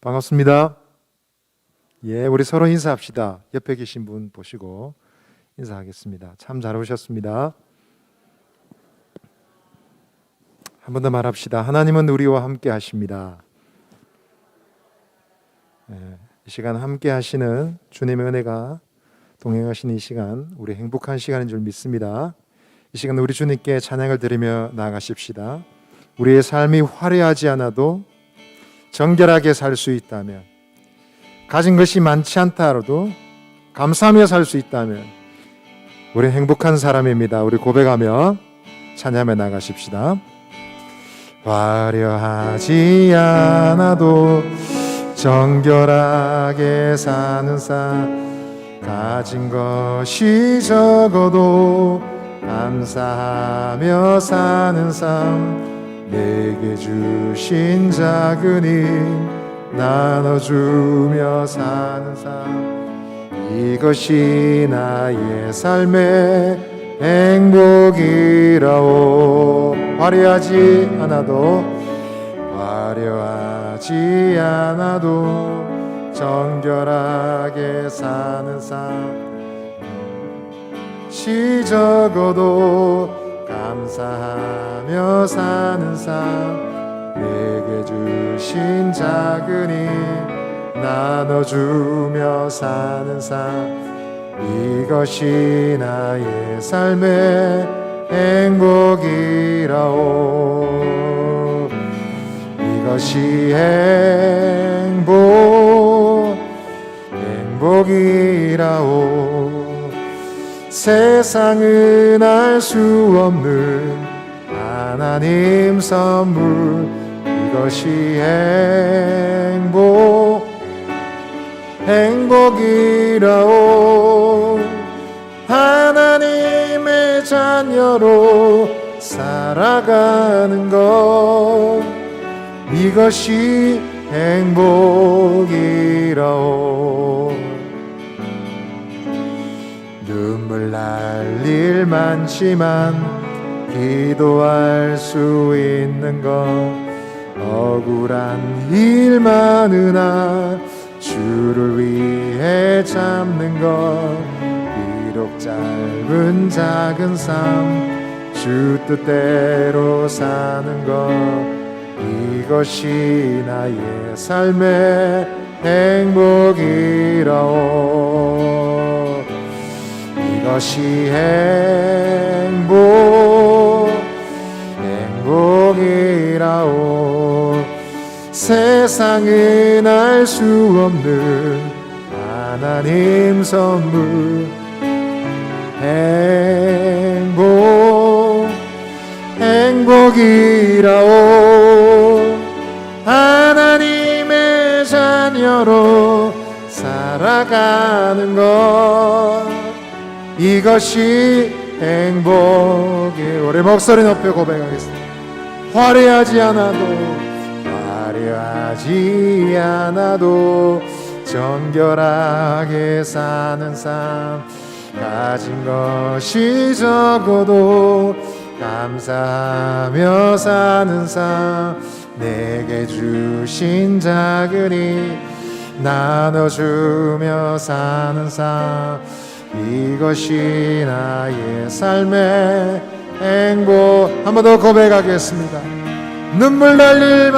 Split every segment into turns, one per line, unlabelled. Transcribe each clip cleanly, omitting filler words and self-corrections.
반갑습니다. 예, 우리 서로 인사합시다. 옆에 계신 분 보시고 인사하겠습니다. 참 잘 오셨습니다. 한 번 더 말합시다. 하나님은 우리와 함께 하십니다. 예, 이 시간 함께 하시는 주님의 은혜가 동행하시는 이 시간, 우리 행복한 시간인 줄 믿습니다. 이 시간 우리 주님께 찬양을 드리며 나아가십시다. 우리의 삶이 화려하지 않아도 정결하게 살 수 있다면, 가진 것이 많지 않다 하더라도 감사하며 살 수 있다면 우리 행복한 사람입니다. 우리 고백하며 찬양하며 나가십시다. 화려하지 않아도 정결하게 사는 삶, 가진 것이 적어도 감사하며 사는 삶, 내게 주신 작은 힘 나눠주며 사는 삶, 이것이 나의 삶의 행복이라오. 화려하지 않아도 정결하게 사는 삶, 시 적어도 감사하며 사는 삶, 내게 주신 작은 힘 나눠주며 사는 삶, 이것이 나의 삶의 행복이라오. 이것이 행복이라오. 세상은 알 수 없는 하나님 선물, 이것이 행복이라오. 하나님의 자녀로 살아가는 것, 이것이 행복이라오. 눈물 날 일 많지만 기도할 수 있는 것, 억울한 일 많으나 주를 위해 참는 것, 비록 짧은 작은 삶 주 뜻대로 사는 것, 이것이 나의 삶의 행복이라오. 이것이 행복이라오. 세상은 알 수 없는 하나님 선물, 행복이라오. 하나님의 자녀로 살아가는 것, 이것이 행복이. 우리 목소리 높여 고백하겠습니다. 화려하지 않아도 정결하게 사는 삶, 가진 것이 적어도 감사하며 사는 삶, 내게 주신 작은 힘 나눠주며 사는 삶, 이것이 나의 삶의 행복. 한 번 더 고백하겠습니다. 눈물 날 일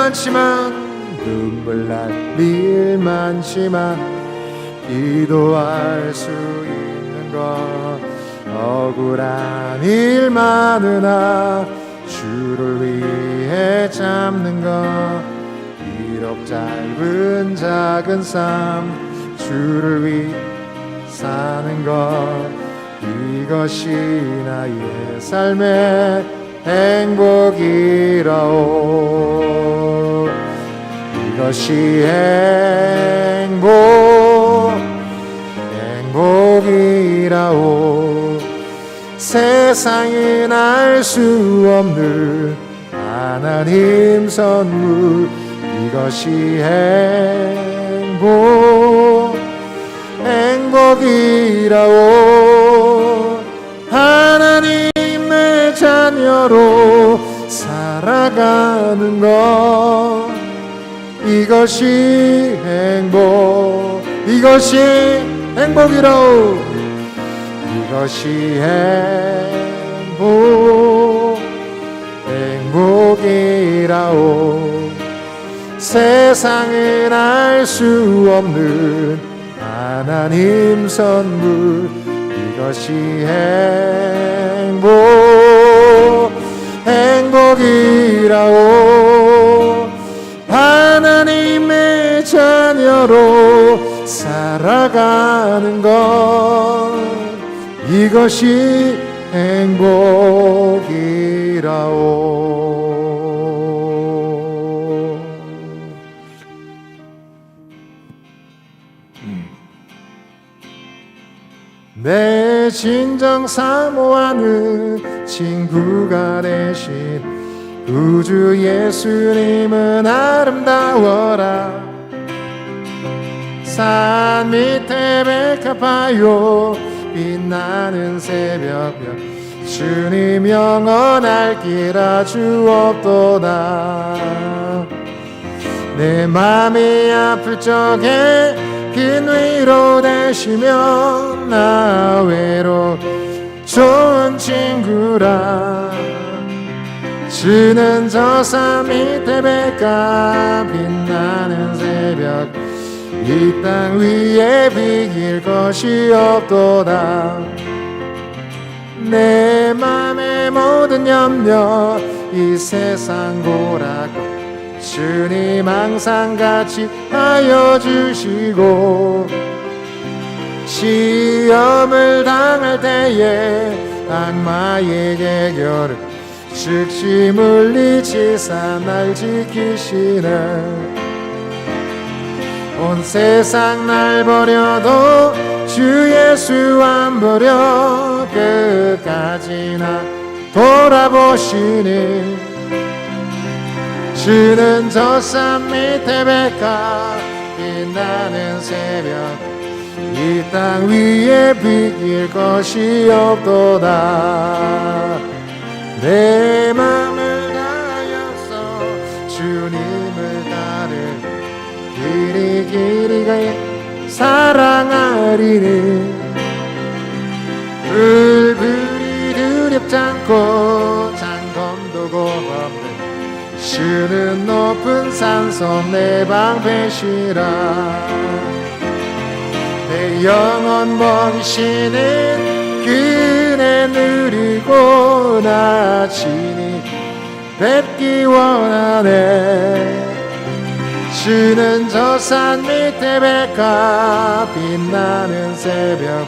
많지만 기도할 수 있는 것, 억울한 일 많으나 주를 위해 참는 것, 비록 짧은 작은 삶 주를 위해 사는 것, 이것이 나의 삶의 행복이라오. 이것이 행복이라오. 세상은 알 수 없는 하나님 선물, 이것이 행복이라오. 하나님의 자녀로 살아가는 것, 이것이 행복, 이것이 행복이라오. 이것이 행복, 행복이라오. 세상은 알 수 없는 하나님 선물, 이것이 행복, 행복이라오. 하나님의 자녀로 살아가는 것, 이것이 행복이라오. 내 진정 사모하는 친구가 되신 우주 예수님은 아름다워라. 산 밑에 백합화요 빛나는 새벽별, 주님 영원할 길 아주 없도다. 내 맘이 아플 적에 긴 위로 되시며 나 외로 좋은 친구라. 주는 저 산 밑에 백합 빛나는 새벽, 이 땅 위에 비길 것이 없도다. 내 맘의 모든 염려 이 세상 고락고 주님 항상 같이 하여 주시고, 시험을 당할 때에 악마의 계결을 즉시 물리치사 날 지키시네. 온 세상 날 버려도 주 예수 안 버려 끝까지 나 돌아보시니. 주는 저 산 밑에 백합 빛나는 새벽, 이 땅 위에 비길 것이 없도다. 내 맘을 다하여서 주님을 따를 길이 가에 사랑하리니. 불불이 두렵지 않고 장검도 고없는 주는 높은 산성 내 방패시라. 내 영혼 먹이시는 그네 누리고 나 친히 뵙기 원하네. 주는 저 산 밑에 백합 빛나는 새벽,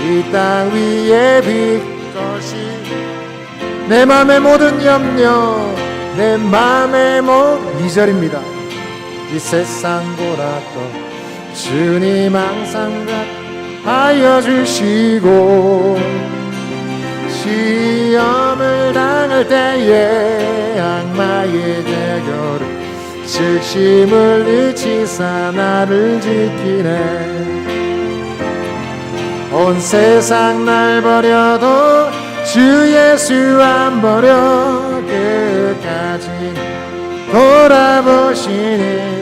이 땅 위에 빛 것이. 내 맘의 모든 염려 내 맘의 모든 2절입니다. 이 세상 고락도 주님 항상 하여 주시고, 시험을 당할 때에 악마의 계결을 즉시 물리치사 나를 지키네. 온 세상 날 버려도 주 예수 안 버려 끝까지 돌아보시니.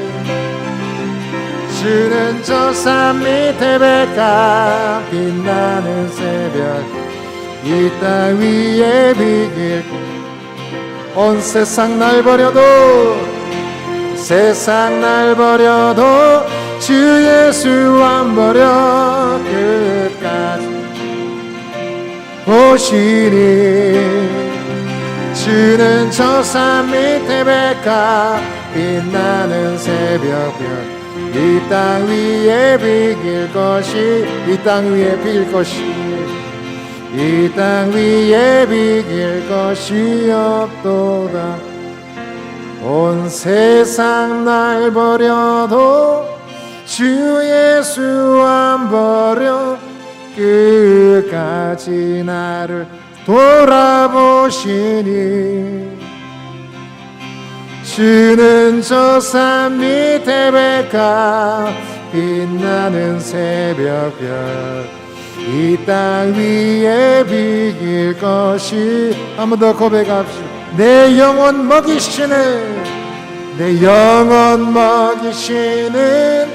주는 저 산 밑에 백합 빛나는 새벽, 이 땅 위에 비길. 온 세상 날 버려도, 세상 날 버려도 주 예수 안 버려 끝까지 보시니. 주는 저 산 밑에 백합 빛나는 새벽별, 이 땅 위에 비길 것이, 이 땅 위에 비길 것이, 이 땅 위에 비길 것이 없도다. 온 세상 날 버려도 주 예수 안 버려 끝까지 나를 돌아보시니. 주는 저 산 밑에 백합 빛나는 새벽별, 이 땅 위에 비길 것이. 한 번 더 고백합시다. 내 영혼 먹이시는, 내 영혼 먹이시는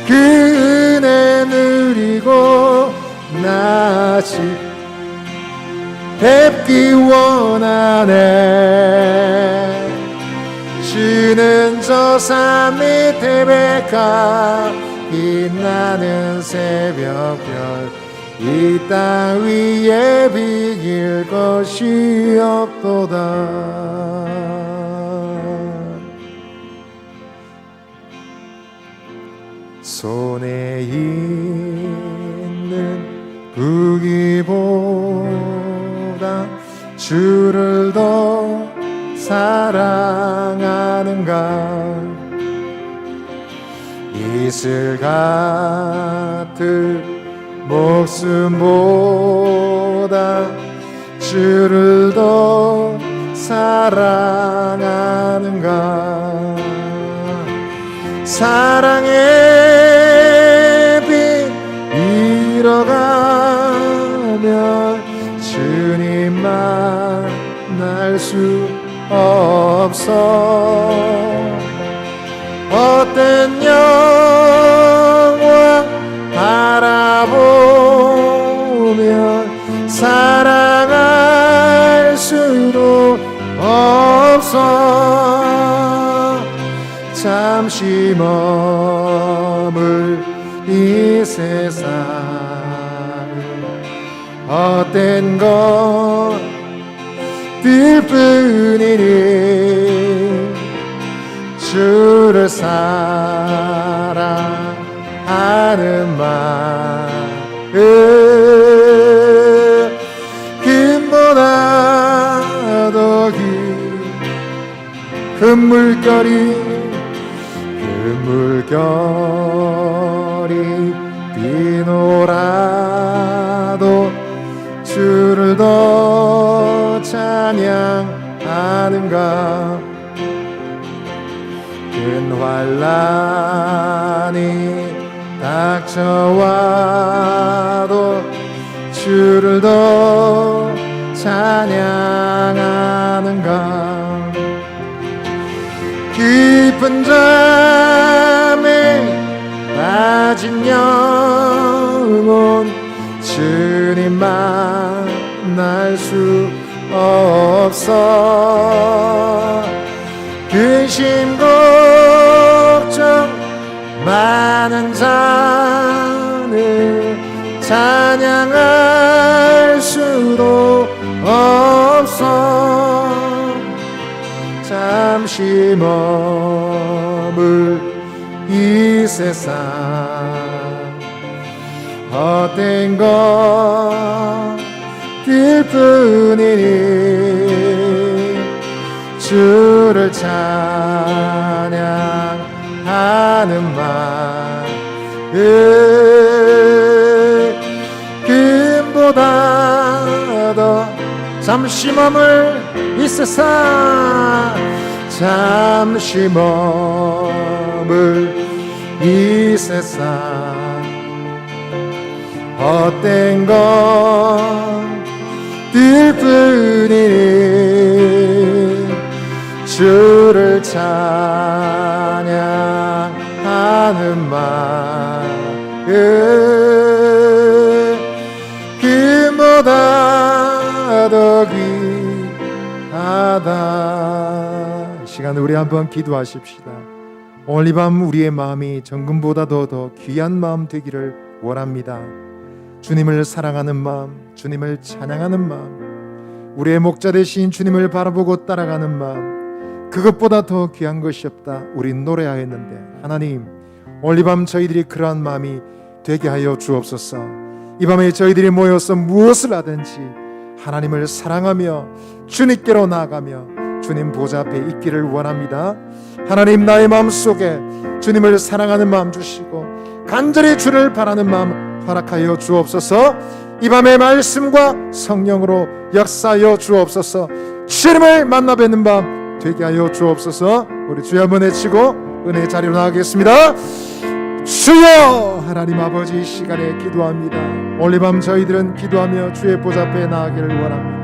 그 은혜 누리고 나지 뵙기 원하네. 주는 저 산 밑에 백합 빛나는 새벽별 이 땅 위에 비길 것이 없도다. 손에 있는 무기보다 주를 더 사랑하는가. 이슬 같은 목숨보다 주를 더 사랑하는가. 사랑의 빛 잃어가면 주님 만날 수 없어. 어떤 영광 바라보면 사랑할 수도 없어. 잠시 머물 이 세상을 헛된 것들 뿐이니 주를 사랑하는 마음 금보다 더 큰 물결이 비노라도 주를 더 찬양하는가. 큰 환난이 닥쳐와도 주를 더 찬양하는가. 깊은 잠에 빠진 영혼 주님 만날 수 없어. 근심 걱정 많은 자는 찬양할 수도 없어. 잠시 머물 이 세상 헛된 것들 뿐이니 주를 찬양하는 마음 금보다 더 잠시 머물 이 세상 잠시 머물 이 세상 헛된 것들 뿐이니 주를 찬양하는 마음 금보다 더 귀하다. 이 시간 우리 한번 기도하십시다. 오늘 이 밤 우리의 마음이 정금보다도 더 귀한 마음 되기를 원합니다. 주님을 사랑하는 마음, 주님을 찬양하는 마음, 우리의 목자 되신 주님을 바라보고 따라가는 마음, 그것보다 더 귀한 것이 없다. 우린 노래하였는데 하나님, 오늘 이 밤 저희들이 그러한 마음이 되게 하여 주옵소서. 이 밤에 저희들이 모여서 무엇을 하든지 하나님을 사랑하며 주님께로 나아가며 주님 보좌 앞에 있기를 원합니다. 하나님, 나의 마음속에 주님을 사랑하는 마음 주시고 간절히 주를 바라는 마음 허락하여 주옵소서. 이 밤의 말씀과 성령으로 역사하여 주옵소서. 주님을 만나 뵙는 밤 되게 하여 주옵소서. 우리 주여 한번 외치고 은혜의 자리로 나가겠습니다. 주여! 하나님 아버지, 이 시간에 기도합니다. 오늘 이 밤 저희들은 기도하며 주의 보좌 앞에 나가기를 원합니다.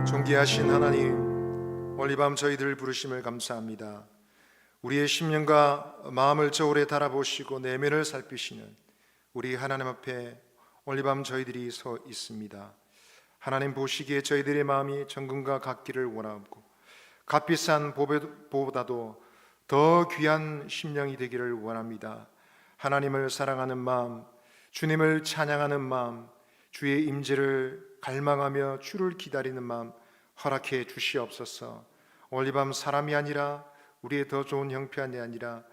존귀하신 하나님, 오늘 이 밤 저희들을 부르심을 감사합니다. 우리의 심령과 마음을 저울에 달아보시고 내면을 살피시는 우리 하나님 앞에 오늘 이 밤 저희들이 서 있습니다. 하나님 보시기에 저희들의 마음이 정금과 같기를 원하고 값비싼 보보다도 더 귀한 심령이 되기를 원합니다. 하나님을 사랑하는 마음, 주님을 찬양하는 마음, 주의 임재를 갈망하며 주를 기다리는 마음 허락해 주시옵소서. 오늘 이 밤 사람이 아니라 우리의 더 좋은 형편이 아니라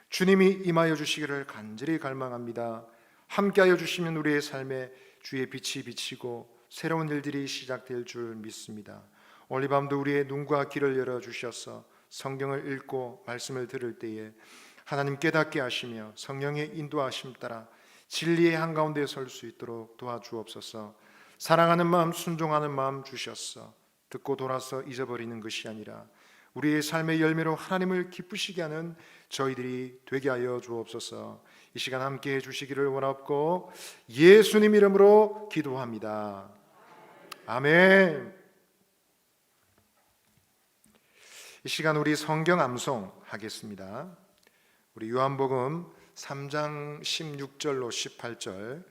주님이 임하여 주시기를 간절히 갈망합니다. 함께하여 주시면 우리의 삶에 주의 빛이 비치고 새로운 일들이 시작될 줄 믿습니다. 오늘 이 밤도 우리의 눈과 귀를 열어주셔서 성경을 읽고 말씀을 들을 때에 하나님 깨닫게 하시며 성령의 인도하심 따라 진리의 한가운데 설 수 있도록 도와주옵소서. 사랑하는 마음, 순종하는 마음 주셨어. 듣고 돌아서 잊어버리는 것이 아니라 우리의 삶의 열매로 하나님을 기쁘시게 하는 저희들이 되게 하여 주옵소서. 이 시간 함께 해주시기를 원하고 예수님 이름으로 기도합니다. 아멘. 이 시간 우리 성경 암송하겠습니다. 우리 요한복음 3장 16절로 18절,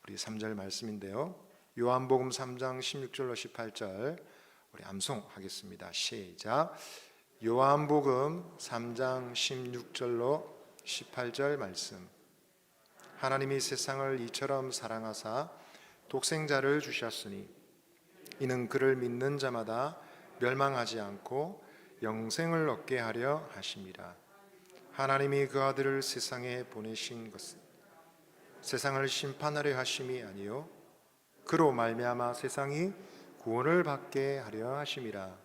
우리 3절 말씀인데요. 요한복음 3장 16절로 18절 우리 암송하겠습니다. 시작. 요한복음 3장 16절로 18절 말씀. 하나님이 세상을 이처럼 사랑하사 독생자를 주셨으니 이는 그를 믿는 자마다 멸망하지 않고 영생을 얻게 하려 하심이라. 하나님이 그 아들을 세상에 보내신 것은 세상을 심판하려 하심이 아니요 그로 말미암아 세상이 구원을 받게 하려 하심이라.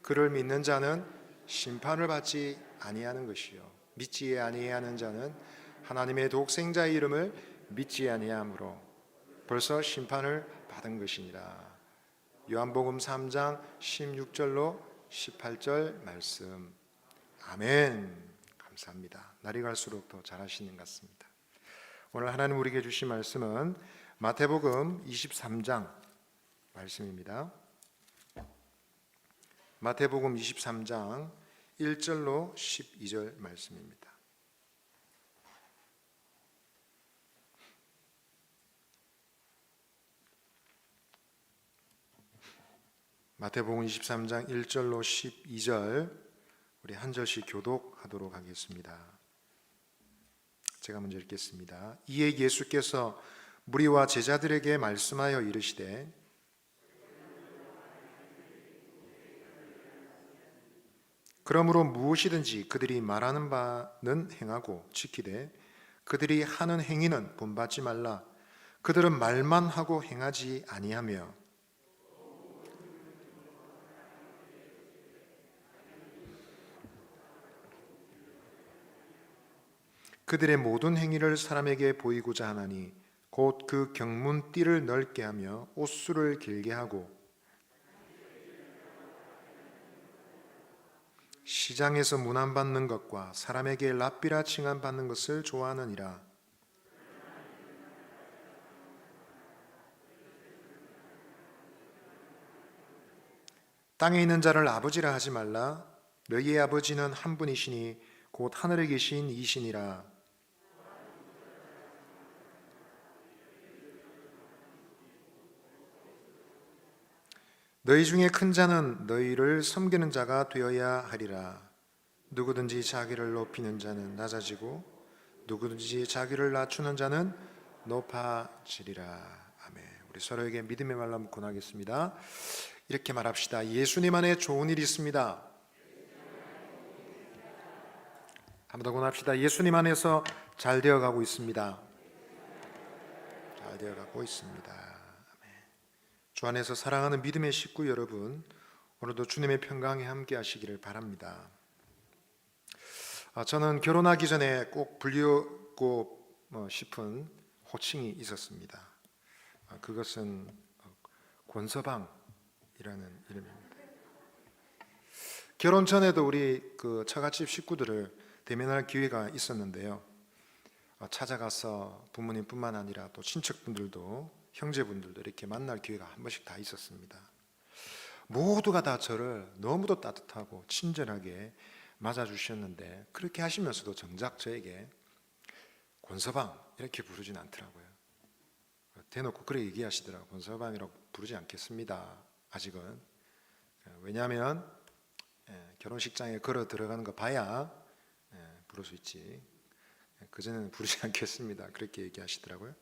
그를 믿는 자는 심판을 받지 아니하는 것이요 믿지 아니하는 자는 하나님의 독생자의 이름을 믿지 아니하므로 벌써 심판을 받은 것이니라. 요한복음 3장 16절로 18절 말씀. 아멘. 감사합니다. 날이 갈수록 더 잘하시는 것 같습니다. 오늘 하나님 우리에게 주신 말씀은 마태복음 23장 말씀입니다. 마태복음 23장 1절로 12절 말씀입니다. 마태복음 23장 1절로 12절 우리 한 절씩 교독하도록 하겠습니다. 제가 먼저 읽겠습니다. 이에 예수께서 무리와 제자들에게 말씀하여 이르시되 그러므로 무엇이든지 그들이 말하는 바는 행하고 지키되 그들이 하는 행위는 본받지 말라. 그들은 말만 하고 행하지 아니하며 그들의 모든 행위를 사람에게 보이고자 하나니 곧 그 경문띠를 넓게 하며 옷수를 길게 하고 시장에서 문안받는 것과 사람에게 랍비라 칭함받는 것을 좋아하느니라. 땅에 있는 자를 아버지라 하지 말라. 너희의 아버지는 한 분이시니 곧 하늘에 계신 이시니라. 너희 중에 큰 자는 너희를 섬기는 자가 되어야 하리라. 누구든지 자기를 높이는 자는 낮아지고 누구든지 자기를 낮추는 자는 높아지리라. 아멘. 우리 서로에게 믿음의 말로 한번 권하겠습니다. 이렇게 말합시다. 예수님 안에 좋은 일이 있습니다. 한번 더 권합시다. 예수님 안에서 잘 되어가고 있습니다. 잘 되어가고 있습니다. 주 안에서 사랑하는 믿음의 식구 여러분, 오늘도 주님의 평강에 함께 하시기를 바랍니다. 저는 결혼하기 전에 꼭 불리고 싶은 호칭이 있었습니다. 그것은 권서방이라는 이름입니다. 결혼 전에도 우리 그 처갓집 식구들을 대면할 기회가 있었는데요. 찾아가서 부모님뿐만 아니라 또 친척분들도 형제분들도 이렇게 만날 기회가 한 번씩 다 있었습니다. 모두가 다 저를 너무도 따뜻하고 친절하게 맞아주셨는데 그렇게 하시면서도 정작 저에게 권서방 이렇게 부르진 않더라고요. 대놓고 그렇게 얘기하시더라고요. 권서방이라고 부르지 않겠습니다. 아직은. 왜냐하면 결혼식장에 걸어 들어가는 거 봐야 부를 수 있지. 그전에는 부르지 않겠습니다. 그렇게 얘기하시더라고요.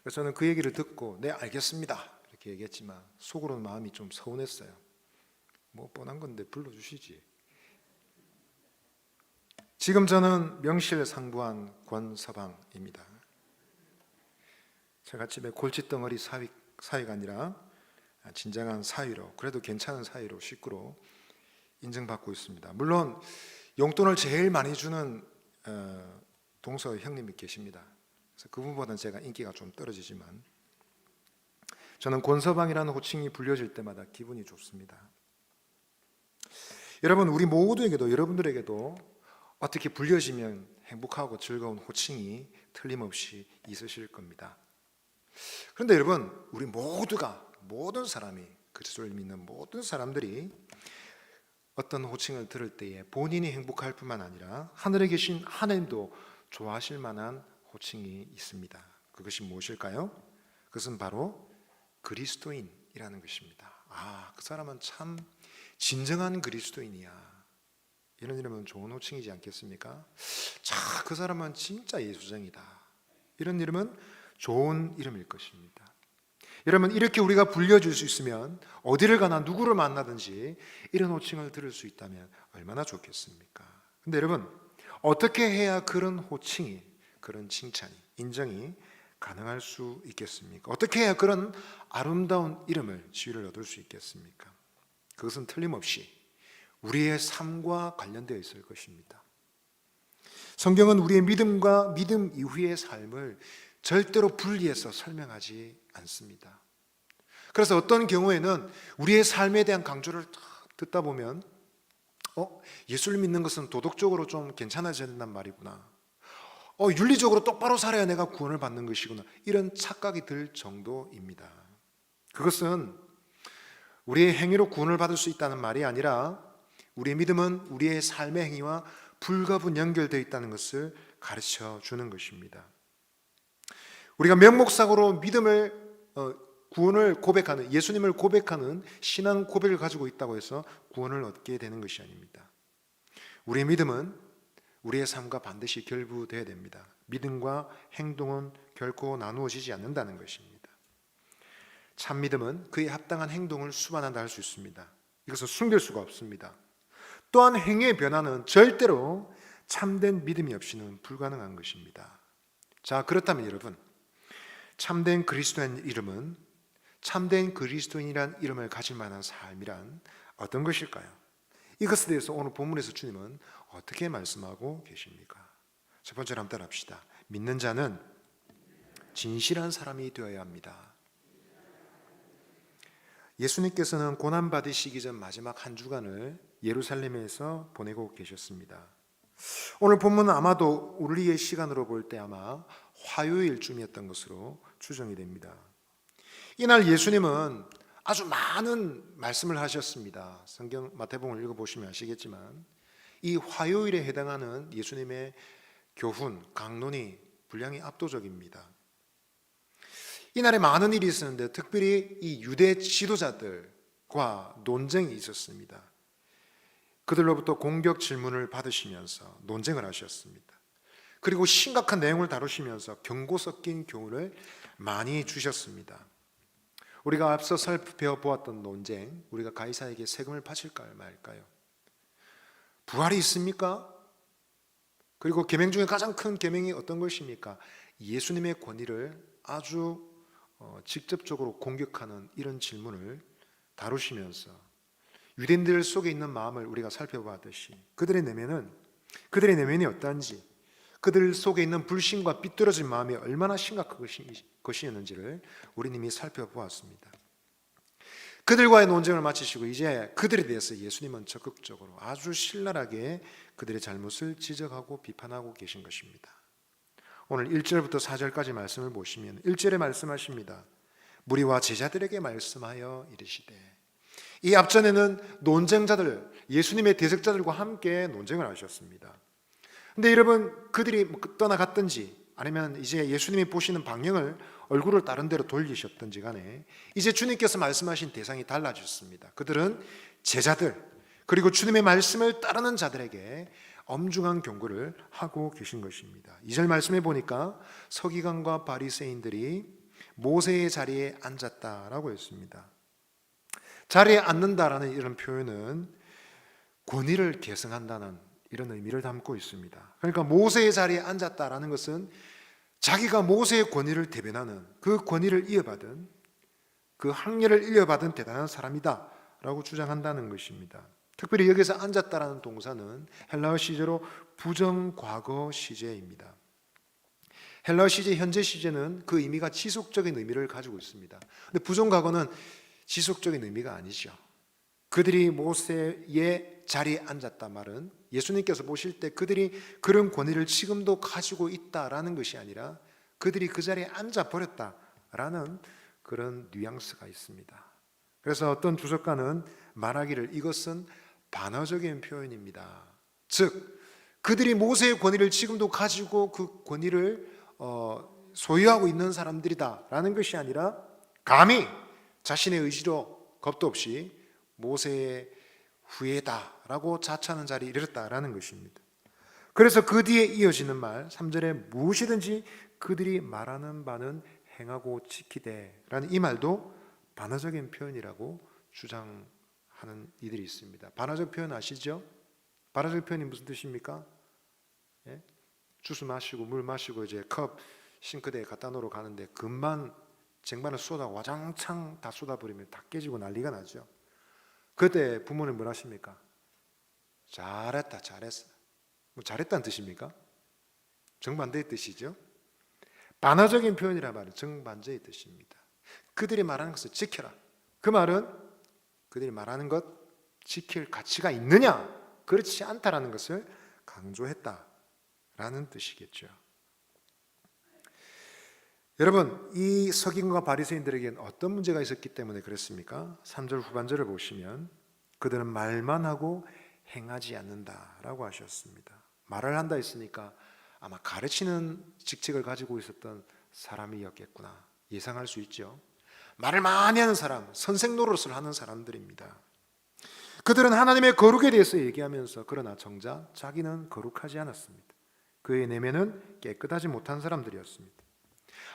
그래서 저는 그 얘기를 듣고 네 알겠습니다 이렇게 얘기했지만 속으로는 마음이 좀 서운했어요. 뭐 뻔한 건데 불러주시지. 지금 저는 명실상부한 권서방입니다. 제가 집에 골칫덩어리 사위가 아니라 진정한 사위로, 그래도 괜찮은 사위로 식구로 인정받고 있습니다. 물론 용돈을 제일 많이 주는 동서 형님이 계십니다. 그래서 그분보다는 제가 인기가 좀 떨어지지만 저는 권서방이라는 호칭이 불려질 때마다 기분이 좋습니다. 여러분, 우리 모두에게도, 여러분들에게도 어떻게 불려지면 행복하고 즐거운 호칭이 틀림없이 있으실 겁니다. 그런데 여러분, 우리 모두가, 모든 사람이, 그리스도를 믿는 모든 사람들이 어떤 호칭을 들을 때에 본인이 행복할 뿐만 아니라 하늘에 계신 하나님도 좋아하실 만한 호칭이 있습니다. 그것이 무엇일까요? 그것은 바로 그리스도인이라는 것입니다. 그 사람은 참 진정한 그리스도인이야. 이런 이름은 좋은 호칭이지 않겠습니까? 그 사람은 진짜 예수쟁이다. 이런 이름은 좋은 이름일 것입니다. 여러분, 이렇게 우리가 불려줄 수 있으면 어디를 가나 누구를 만나든지 이런 호칭을 들을 수 있다면 얼마나 좋겠습니까? 근데 여러분, 어떻게 해야 그런 호칭이, 그런 칭찬이, 인정이 가능할 수 있겠습니까? 어떻게 해야 그런 아름다운 이름을, 지위를 얻을 수 있겠습니까? 그것은 틀림없이 우리의 삶과 관련되어 있을 것입니다. 성경은 우리의 믿음과 믿음 이후의 삶을 절대로 분리해서 설명하지 않습니다. 그래서 어떤 경우에는 우리의 삶에 대한 강조를 듣다 보면 예수를 믿는 것은 도덕적으로 좀 괜찮아져야 된단 말이구나. 윤리적으로 똑바로 살아야 내가 구원을 받는 것이구나. 이런 착각이 들 정도입니다. 그것은 우리의 행위로 구원을 받을 수 있다는 말이 아니라 우리의 믿음은 우리의 삶의 행위와 불가분 연결되어 있다는 것을 가르쳐 주는 것입니다. 우리가 명목상으로 믿음을, 구원을 고백하는, 예수님을 고백하는 신앙 고백을 가지고 있다고 해서 구원을 얻게 되는 것이 아닙니다. 우리의 믿음은 우리의 삶과 반드시 결부되어야 됩니다. 믿음과 행동은 결코 나누어지지 않는다는 것입니다. 참 믿음은 그에 합당한 행동을 수반한다 할 수 있습니다. 이것은 숨길 수가 없습니다. 또한 행위의 변화는 절대로 참된 믿음이 없이는 불가능한 것입니다. 자, 그렇다면 여러분, 참된 그리스도인 이름은, 참된 그리스도인이란 이름을 가질 만한 삶이란 어떤 것일까요? 이것에 대해서 오늘 본문에서 주님은 어떻게 말씀하고 계십니까? 첫 번째로 한번 따라합시다. 믿는 자는 진실한 사람이 되어야 합니다. 예수님께서는 고난받으시기 전 마지막 한 주간을 예루살렘에서 보내고 계셨습니다. 오늘 본문은 아마도 우리의 시간으로 볼 때 아마 화요일쯤이었던 것으로 추정이 됩니다. 이날 예수님은 아주 많은 말씀을 하셨습니다. 성경 마태복음을 읽어보시면 아시겠지만 이 화요일에 해당하는 예수님의 교훈, 강론이 분량이 압도적입니다. 이날에 많은 일이 있었는데 특별히 이 유대 지도자들과 논쟁이 있었습니다. 그들로부터 공격 질문을 받으시면서 논쟁을 하셨습니다. 그리고 심각한 내용을 다루시면서 경고 섞인 교훈을 많이 주셨습니다. 우리가 앞서 살펴보았던 논쟁, 우리가 가이사에게 세금을 바칠까요 말까요? 부활이 있습니까? 그리고 계명 중에 가장 큰 계명이 어떤 것입니까? 예수님의 권위를 아주 직접적으로 공격하는 이런 질문을 다루시면서 유대인들 속에 있는 마음을 우리가 살펴봤듯이 그들의 내면이 어떠한지, 그들 속에 있는 불신과 삐뚤어진 마음이 얼마나 심각한 것이었는지를 우리는 이미 살펴보았습니다. 그들과의 논쟁을 마치시고 이제 그들에 대해서 예수님은 적극적으로 아주 신랄하게 그들의 잘못을 지적하고 비판하고 계신 것입니다. 오늘 1절부터 4절까지 말씀을 보시면 1절에 말씀하십니다. 무리와 제자들에게 말씀하여 이르시되, 이 앞전에는 논쟁자들, 예수님의 대적자들과 함께 논쟁을 하셨습니다. 근데 여러분, 그들이 떠나갔든지 아니면 이제 예수님이 보시는 방향을 얼굴을 다른 데로 돌리셨든지 간에 이제 주님께서 말씀하신 대상이 달라졌습니다. 그들은 제자들, 그리고 주님의 말씀을 따르는 자들에게 엄중한 경고를 하고 계신 것입니다. 2절 말씀해 보니까 서기관과 바리새인들이 모세의 자리에 앉았다라고 했습니다. 자리에 앉는다라는 이런 표현은 권위를 계승한다는 이런 의미를 담고 있습니다. 그러니까 모세의 자리에 앉았다라는 것은 자기가 모세의 권위를 대변하는, 그 권위를 이어받은, 그 학렬을 이어받은 대단한 사람이다 라고 주장한다는 것입니다. 특별히 여기서 앉았다라는 동사는 헬라어 시제로 부정과거 시제입니다. 헬라어 시제 현재 시제는 그 의미가 지속적인 의미를 가지고 있습니다. 근데 부정과거는 지속적인 의미가 아니죠. 그들이 모세의 자리에 앉았다 말은 예수님께서 보실 때 그들이 그런 권위를 지금도 가지고 있다라는 것이 아니라 그들이 그 자리에 앉아버렸다라는 그런 뉘앙스가 있습니다. 그래서 어떤 주석가는 말하기를 이것은 반어적인 표현입니다. 즉 그들이 모세의 권위를 지금도 가지고 그 권위를 소유하고 있는 사람들이다라는 것이 아니라 감히 자신의 의지로 겁도 없이 모세의 후예다라고 자처하는 자리에 이르렀다라는 것입니다. 그래서 그 뒤에 이어지는 말 3절에 무엇이든지 그들이 말하는 바는 행하고 지키되라는 이 말도 반어적인 표현이라고 주장하는 이들이 있습니다. 반어적 표현 아시죠? 반어적 표현이 무슨 뜻입니까? 예? 주스 마시고 물 마시고 이제 컵 싱크대에 갖다 놓으러 가는데 금방 쟁반을 쏟아 와장창 다 쏟아버리면 다 깨지고 난리가 나죠. 그때 부모님 뭘 하십니까? 잘했다, 잘했어. 뭐 잘했다는 뜻입니까? 정반대의 뜻이죠. 반어적인 표현이라 말은 정반대의 뜻입니다. 그들이 말하는 것을 지켜라. 그 말은 그들이 말하는 것 지킬 가치가 있느냐? 그렇지 않다라는 것을 강조했다라는 뜻이겠죠. 여러분, 이 서기관과 바리새인들에게는 어떤 문제가 있었기 때문에 그랬습니까? 3절 후반절을 보시면 그들은 말만 하고 행하지 않는다라고 하셨습니다. 말을 한다 했으니까 아마 가르치는 직책을 가지고 있었던 사람이었겠구나 예상할 수 있죠. 말을 많이 하는 사람, 선생 노릇을 하는 사람들입니다. 그들은 하나님의 거룩에 대해서 얘기하면서 그러나 정작 자기는 거룩하지 않았습니다. 그의 내면은 깨끗하지 못한 사람들이었습니다.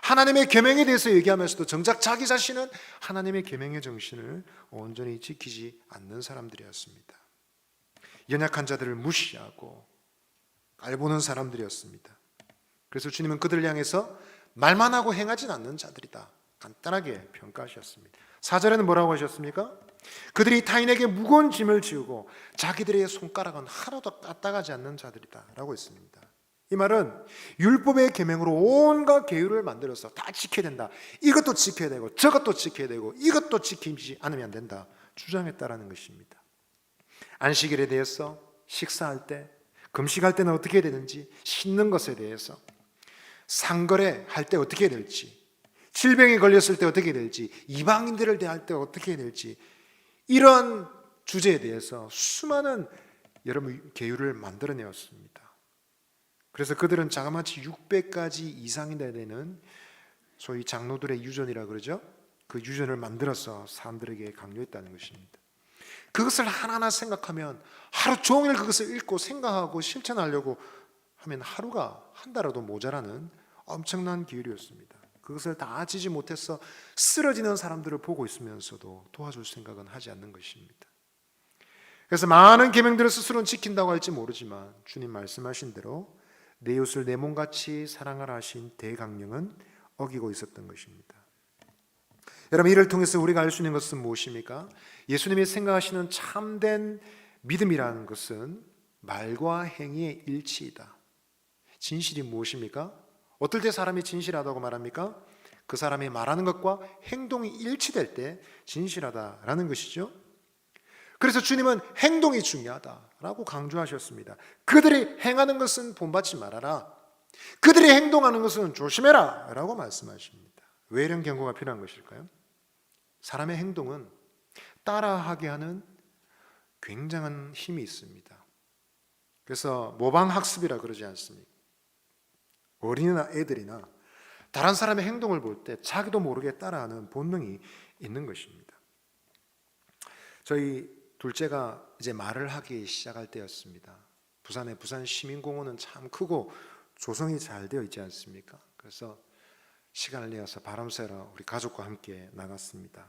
하나님의 계명에 대해서 얘기하면서도 정작 자기 자신은 하나님의 계명의 정신을 온전히 지키지 않는 사람들이었습니다. 연약한 자들을 무시하고 깔보는 사람들이었습니다. 그래서 주님은 그들을 향해서 말만 하고 행하진 않는 자들이다 간단하게 평가하셨습니다. 4절에는 뭐라고 하셨습니까? 그들이 타인에게 무거운 짐을 지우고 자기들의 손가락은 하나도 까딱하지 않는 자들이다 라고 했습니다. 이 말은 율법의 계명으로 온갖 계율을 만들어서 다 지켜야 된다, 이것도 지켜야 되고 저것도 지켜야 되고 이것도 지키지 않으면 안 된다 주장했다라는 것입니다. 안식일에 대해서, 식사할 때, 금식할 때는 어떻게 해야 되는지, 씻는 것에 대해서, 상거래할 때 어떻게 해야 될지, 질병에 걸렸을 때 어떻게 해야 될지, 이방인들을 대할 때 어떻게 해야 될지, 이런 주제에 대해서 수많은 여러분 계율을 만들어내었습니다. 그래서 그들은 자그마치 600가지 이상이 되는 소위 장로들의 유전이라 그러죠. 그 유전을 만들어서 사람들에게 강요했다는 것입니다. 그것을 하나하나 생각하면 하루 종일 그것을 읽고 생각하고 실천하려고 하면 하루가 한 달에도 모자라는 엄청난 기율이었습니다. 그것을 다 지지 못해서 쓰러지는 사람들을 보고 있으면서도 도와줄 생각은 하지 않는 것입니다. 그래서 많은 계명들을 스스로는 지킨다고 할지 모르지만 주님 말씀하신 대로 내 이웃을 내 몸같이 사랑하라 하신 대강령은 어기고 있었던 것입니다. 여러분, 이를 통해서 우리가 알 수 있는 것은 무엇입니까? 예수님이 생각하시는 참된 믿음이라는 것은 말과 행위의 일치이다. 진실이 무엇입니까? 어떨 때 사람이 진실하다고 말합니까? 그 사람이 말하는 것과 행동이 일치될 때 진실하다라는 것이죠. 그래서 주님은 행동이 중요하다라고 강조하셨습니다. 그들이 행하는 것은 본받지 말아라, 그들이 행동하는 것은 조심해라 라고 말씀하십니다. 왜 이런 경고가 필요한 것일까요? 사람의 행동은 따라하게 하는 굉장한 힘이 있습니다. 그래서 모방학습이라 그러지 않습니까? 어린이나 애들이나 다른 사람의 행동을 볼 때 자기도 모르게 따라하는 본능이 있는 것입니다. 저희 둘째가 이제 말을 하기 시작할 때였습니다. 부산의 부산시민공원은 참 크고 조성이 잘 되어 있지 않습니까? 그래서 시간을 내어서 바람 쐬러 우리 가족과 함께 나갔습니다.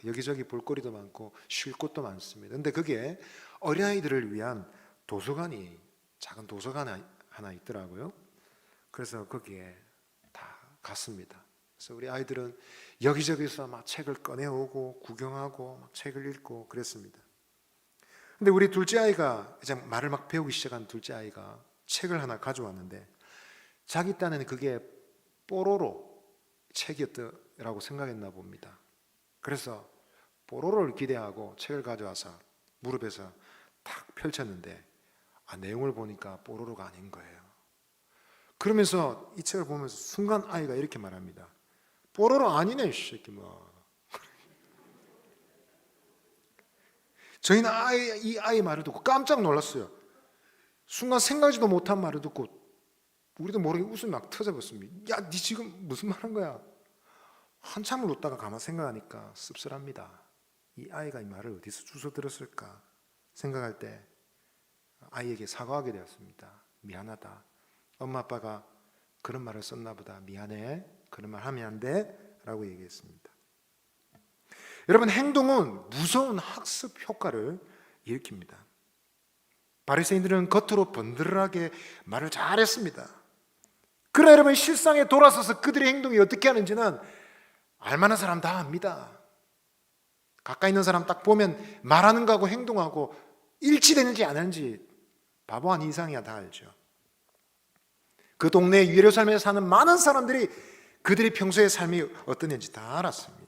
여기저기 볼거리도 많고 쉴 곳도 많습니다. 근데 그게 어린아이들을 위한 도서관이, 작은 도서관 하나 있더라고요. 그래서 거기에 다 갔습니다. 그래서 우리 아이들은 여기저기서 막 책을 꺼내오고 구경하고 막 책을 읽고 그랬습니다. 근데 우리 둘째 아이가, 이제 말을 막 배우기 시작한 둘째 아이가 책을 하나 가져왔는데 자기 딴에는 그게 뽀로로 책이었더라고 생각했나 봅니다. 그래서 뽀로로를 기대하고 책을 가져와서 무릎에서 탁 펼쳤는데 내용을 보니까 뽀로로가 아닌 거예요. 그러면서 이 책을 보면서 순간 아이가 이렇게 말합니다. 뽀로로 아니네, 이 새끼 뭐. 저희는 이 아이 말을 듣고 깜짝 놀랐어요. 순간 생각지도 못한 말을 듣고 우리도 모르게 웃음이 막 터져버렸습니다. 야, 니 지금 무슨 말 한 거야? 한참을 웃다가 가만 생각하니까 씁쓸합니다. 이 아이가 이 말을 어디서 주워 들었을까 생각할 때 아이에게 사과하게 되었습니다. 미안하다. 엄마 아빠가 그런 말을 썼나 보다. 미안해. 그런 말 하면 안 돼. 라고 얘기했습니다. 여러분, 행동은 무서운 학습 효과를 일으킵니다. 바리새인들은 겉으로 번들하게 말을 잘했습니다. 그러나 여러분, 실상에 돌아서서 그들의 행동이 어떻게 하는지는 알만한 사람 다 압니다. 가까이 있는 사람 딱 보면 말하는 거하고 행동하고 일치되는지 안 하는지 바보 아닌 이상이야 다 알죠. 그 동네 예루살렘에 사는 많은 사람들이 그들이 평소의 삶이 어떠는지 다 알았습니다.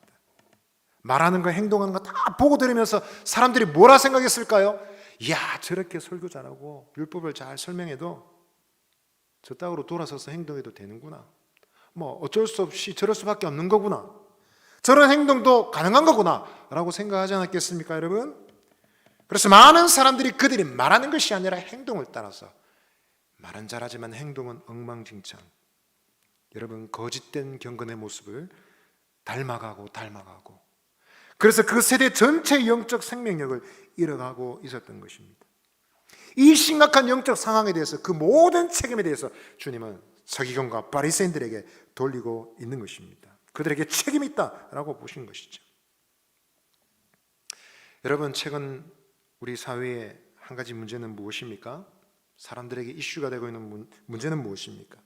말하는 거 행동하는 거 다 보고 들으면서 사람들이 뭐라 생각했을까요? 이야, 저렇게 설교 잘하고 율법을 잘 설명해도 저 따위로 돌아서서 행동해도 되는구나. 뭐 어쩔 수 없이 저럴 수밖에 없는 거구나. 저런 행동도 가능한 거구나 라고 생각하지 않았겠습니까, 여러분? 그래서 많은 사람들이 그들이 말하는 것이 아니라 행동을 따라서, 말은 잘하지만 행동은 엉망진창, 여러분, 거짓된 경건의 모습을 닮아가고 그래서 그 세대 전체의 영적 생명력을 잃어가고 있었던 것입니다. 이 심각한 영적 상황에 대해서, 그 모든 책임에 대해서 주님은 서기관과 바리새인들에게 돌리고 있는 것입니다. 그들에게 책임이 있다라고 보신 것이죠. 여러분, 최근 우리 사회의 한 가지 문제는 무엇입니까? 사람들에게 이슈가 되고 있는 문제는 무엇입니까?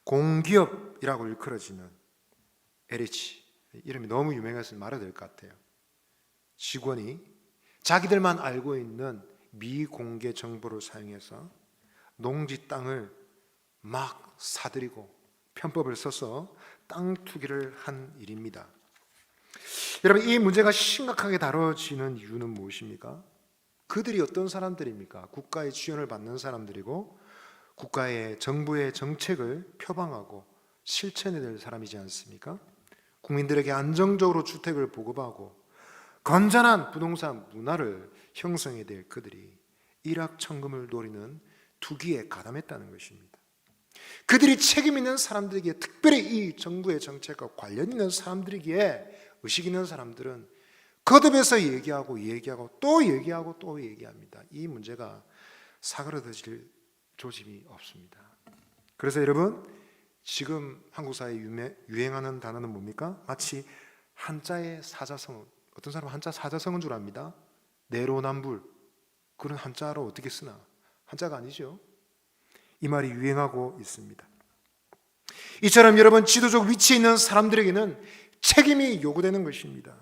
공기업이라고 일컬어지는 LH, 이름이 너무 유명해서 말해도 될 것 같아요. 직원이 자기들만 알고 있는 미공개 정보를 사용해서 농지 땅을 막 사들이고 편법을 써서 땅 투기를 한 일입니다. 여러분, 이 문제가 심각하게 다뤄지는 이유는 무엇입니까? 그들이 어떤 사람들입니까? 국가의 지원을 받는 사람들이고 국가의 정부의 정책을 표방하고 실천해야 될 사람이지 않습니까? 국민들에게 안정적으로 주택을 보급하고 건전한 부동산 문화를 형성해야 될 그들이 일확천금을 노리는 투기에 가담했다는 것입니다. 그들이 책임 있는 사람들에게, 특별히 이 정부의 정책과 관련 있는 사람들에게, 의식 있는 사람들은 거듭해서 얘기하고 또 얘기합니다. 이 문제가 사그러들 조짐이 없습니다. 그래서 여러분, 지금 한국 사회에 유행하는 단어는 뭡니까? 마치 한자의 사자성어, 어떤 사람은 한자 사자성어인 줄 압니다. 내로남불, 그런 한자로 어떻게 쓰나? 한자가 아니죠. 이 말이 유행하고 있습니다. 이처럼 여러분, 지도적 위치에 있는 사람들에게는 책임이 요구되는 것입니다.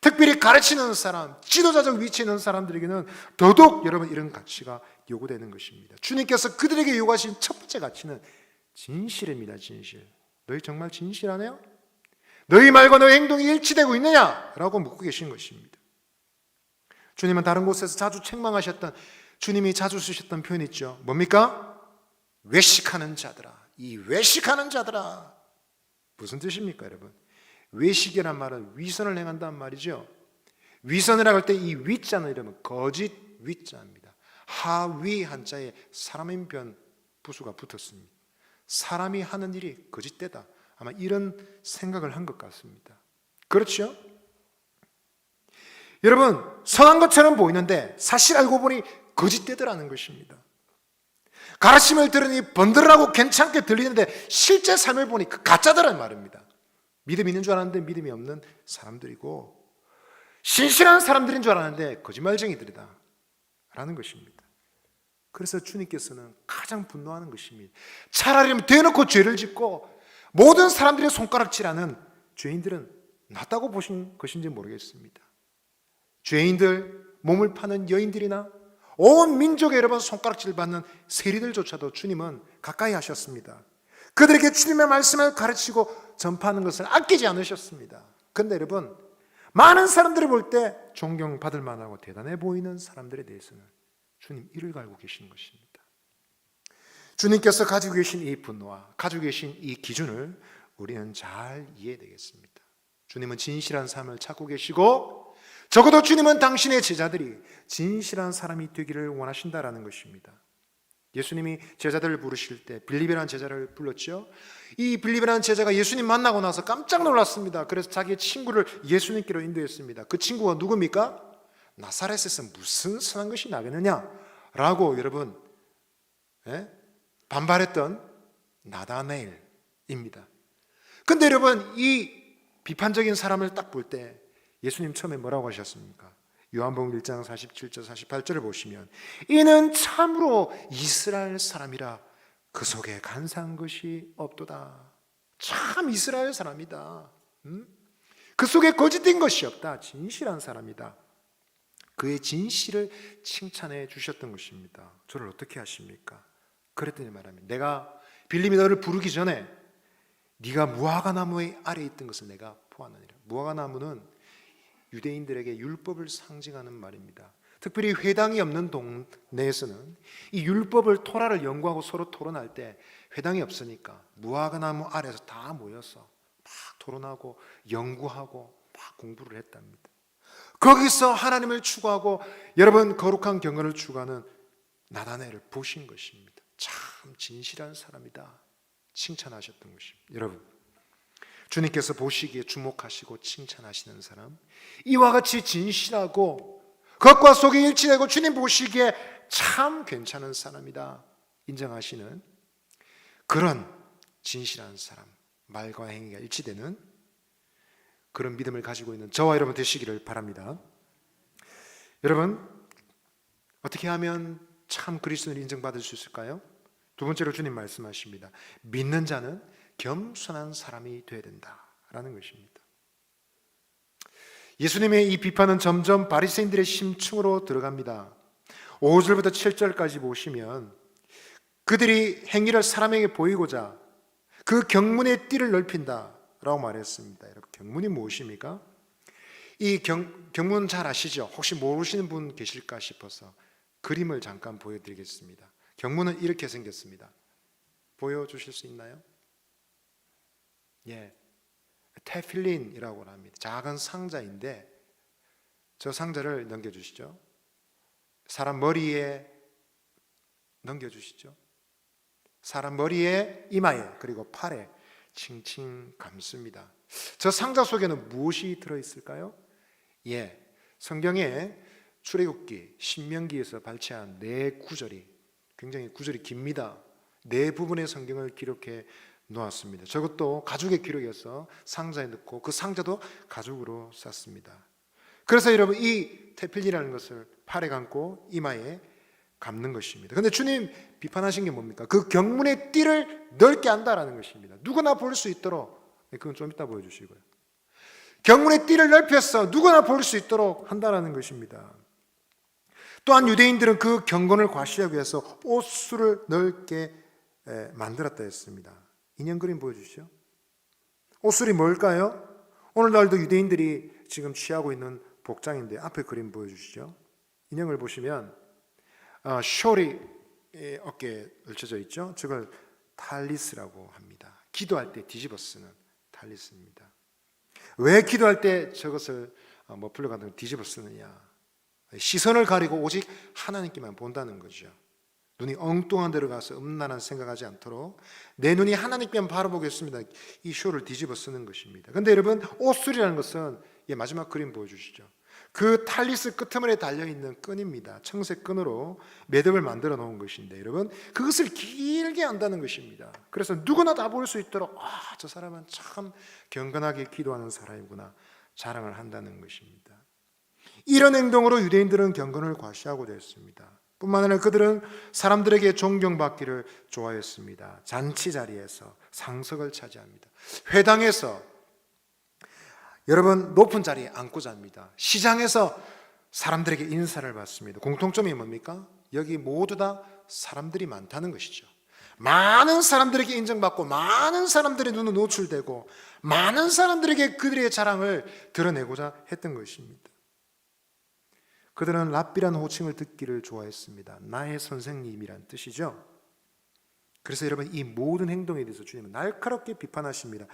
특별히 가르치는 사람, 지도자적 위치에 있는 사람들에게는 더더욱 여러분, 이런 가치가 요구되는 것입니다. 주님께서 그들에게 요구하신 첫 번째 가치는 진실입니다. 진실. 너희 정말 진실하네요? 너희 말과 너희 행동이 일치되고 있느냐? 라고 묻고 계신 것입니다. 주님은 다른 곳에서 자주 책망하셨던, 주님이 자주 쓰셨던 표현이 있죠. 뭡니까? 외식하는 자들아. 이 외식하는 자들아. 무슨 뜻입니까, 여러분? 외식이란 말은 위선을 행한다는 말이죠. 위선이라고 할 때 이 위자는 이러면 거짓 위자입니다. 하위 한자에 사람인 변 부수가 붙었습니다. 사람이 하는 일이 거짓되다. 아마 이런 생각을 한 것 같습니다. 그렇죠? 여러분, 선한 것처럼 보이는데 사실 알고 보니 거짓되더라는 것입니다. 가르침을 들으니 번들하고 괜찮게 들리는데 실제 삶을 보니 그 가짜더란 말입니다. 믿음 있는 줄 알았는데 믿음이 없는 사람들이고, 신실한 사람들인 줄 알았는데 거짓말쟁이들이다 라는 것입니다. 그래서 주님께서는 가장 분노하는 것입니다. 차라리 대놓고 죄를 짓고 모든 사람들의 손가락질하는 죄인들은 낫다고 보신 것인지 모르겠습니다. 죄인들, 몸을 파는 여인들이나 온 민족의 여러분 손가락질 받는 세리들조차도 주님은 가까이 하셨습니다. 그들에게 주님의 말씀을 가르치고 전파하는 것을 아끼지 않으셨습니다. 그런데 여러분, 많은 사람들이 볼 때 존경받을 만하고 대단해 보이는 사람들에 대해서는 주님 이를 갈고 계신 것입니다. 주님께서 가지고 계신 이 분노와 가지고 계신 이 기준을 우리는 잘 이해되겠습니다. 주님은 진실한 삶을 찾고 계시고, 적어도 주님은 당신의 제자들이 진실한 사람이 되기를 원하신다라는 것입니다. 예수님이 제자들을 부르실 때 빌립이라는 제자를 불렀죠. 이 빌립이라는 제자가 예수님 만나고 나서 깜짝 놀랐습니다. 그래서 자기의 친구를 예수님께로 인도했습니다. 그 친구가 누굽니까? 나사렛에서 무슨 선한 것이 나겠느냐라고 여러분 반발했던 나다나엘입니다. 그런데 여러분, 이 비판적인 사람을 딱 볼 때 예수님 처음에 뭐라고 하셨습니까? 요한복음 1장 47절 48절을 보시면, 이는 참으로 이스라엘 사람이라 그 속에 간사한 것이 없도다. 참 이스라엘 사람이다. 그 속에 거짓된 것이 없다. 진실한 사람이다. 그의 진실을 칭찬해 주셨던 것입니다. 저를 어떻게 하십니까? 그랬더니 말합니다. 내가 빌립이 너를 부르기 전에 네가 무화과나무의 아래에 있던 것을 내가 보았느니라. 무화과나무는 유대인들에게 율법을 상징하는 말입니다. 특별히 회당이 없는 동네에서는 이 율법을 토라를 연구하고 서로 토론할 때 회당이 없으니까 무화과나무 아래에서 다 모여서 막 토론하고 연구하고 막 공부를 했답니다. 거기서 하나님을 추구하고 여러분 거룩한 경건을 추구하는 나다나엘을 보신 것입니다. 참 진실한 사람이다 칭찬하셨던 것입니다. 여러분, 주님께서 보시기에 주목하시고 칭찬하시는 사람, 이와 같이 진실하고 겉과 속이 일치되고 주님 보시기에 참 괜찮은 사람이다 인정하시는 그런 진실한 사람, 말과 행위가 일치되는 그런 믿음을 가지고 있는 저와 여러분 되시기를 바랍니다. 여러분, 어떻게 하면 참 그리스도인을 인정받을 수 있을까요? 두 번째로 주님 말씀하십니다. 믿는 자는 겸손한 사람이 되어야 된다라는 것입니다. 예수님의 이 비판은 점점 바리새인들의 심층으로 들어갑니다. 5절부터 7절까지 보시면 그들이 행위를 사람에게 보이고자 그 경문의 띠를 넓힌다라고 말했습니다. 여러분, 경문이 무엇입니까? 이 경문 잘 아시죠? 혹시 모르시는 분 계실까 싶어서 그림을 잠깐 보여드리겠습니다. 경문은 이렇게 생겼습니다. 보여주실 수 있나요? 예, 테필린이라고 합니다. 작은 상자인데 저 상자를 넘겨주시죠. 사람 머리에 넘겨주시죠. 사람 머리에, 이마에, 그리고 팔에 칭칭 감습니다. 저 상자 속에는 무엇이 들어있을까요? 예, 성경에 출애굽기, 신명기에서 발췌한 네 구절이 굉장히 구절이 깁니다. 네 부분의 성경을 기록해 놓았습니다. 저것도 가죽의 기록에서 상자에 넣고 그 상자도 가죽으로 쌌습니다. 그래서 여러분, 이 테필리라는 것을 팔에 감고 이마에 감는 것입니다. 그런데 주님 비판하신 게 뭡니까? 그 경문의 띠를 넓게 한다라는 것입니다. 누구나 볼 수 있도록. 그건 좀 이따 보여주시고요. 경문의 띠를 넓혀서 누구나 볼 수 있도록 한다라는 것입니다. 또한 유대인들은 그 경건을 과시하기 위해서 옷수를 넓게 만들었다 했습니다. 인형 그림 보여주시죠. 옷술이 뭘까요? 오늘날도 유대인들이 지금 취하고 있는 복장인데 앞에 그림 보여주시죠. 인형을 보시면 숄이 어깨에 얽혀져 있죠. 저걸 탈리스라고 합니다. 기도할 때 뒤집어 쓰는 탈리스입니다. 왜 기도할 때 저것을 머플러 같은 걸 뒤집어 쓰느냐? 시선을 가리고 오직 하나님께만 본다는 거죠. 눈이 엉뚱한 데로 가서 음란한 생각하지 않도록 내 눈이 하나님께만 바라보겠습니다. 이 쇼를 뒤집어 쓰는 것입니다. 그런데 여러분, 옷술이라는 것은 마지막 그림 보여주시죠. 그 탈리스 끄트머리에 달려있는 끈입니다. 청색 끈으로 매듭을 만들어 놓은 것인데, 여러분, 그것을 길게 한다는 것입니다. 그래서 누구나 다 볼 수 있도록 저 사람은 참 경건하게 기도하는 사람이구나 자랑을 한다는 것입니다. 이런 행동으로 유대인들은 경건을 과시하고 됐습니다. 뿐만 아니라 그들은 사람들에게 존경받기를 좋아했습니다. 잔치 자리에서 상석을 차지합니다. 회당에서 여러분 높은 자리에 앉고 잡니다. 시장에서 사람들에게 인사를 받습니다. 공통점이 뭡니까? 여기 모두 다 사람들이 많다는 것이죠. 많은 사람들에게 인정받고 많은 사람들의 눈은 노출되고 많은 사람들에게 그들의 자랑을 드러내고자 했던 것입니다. 그들은 랍비라는 호칭을 듣기를 좋아했습니다. 나의 선생님이란 뜻이죠. 그래서 여러분, 이 모든 행동에 대해서 주님은 날카롭게 비판하십니다.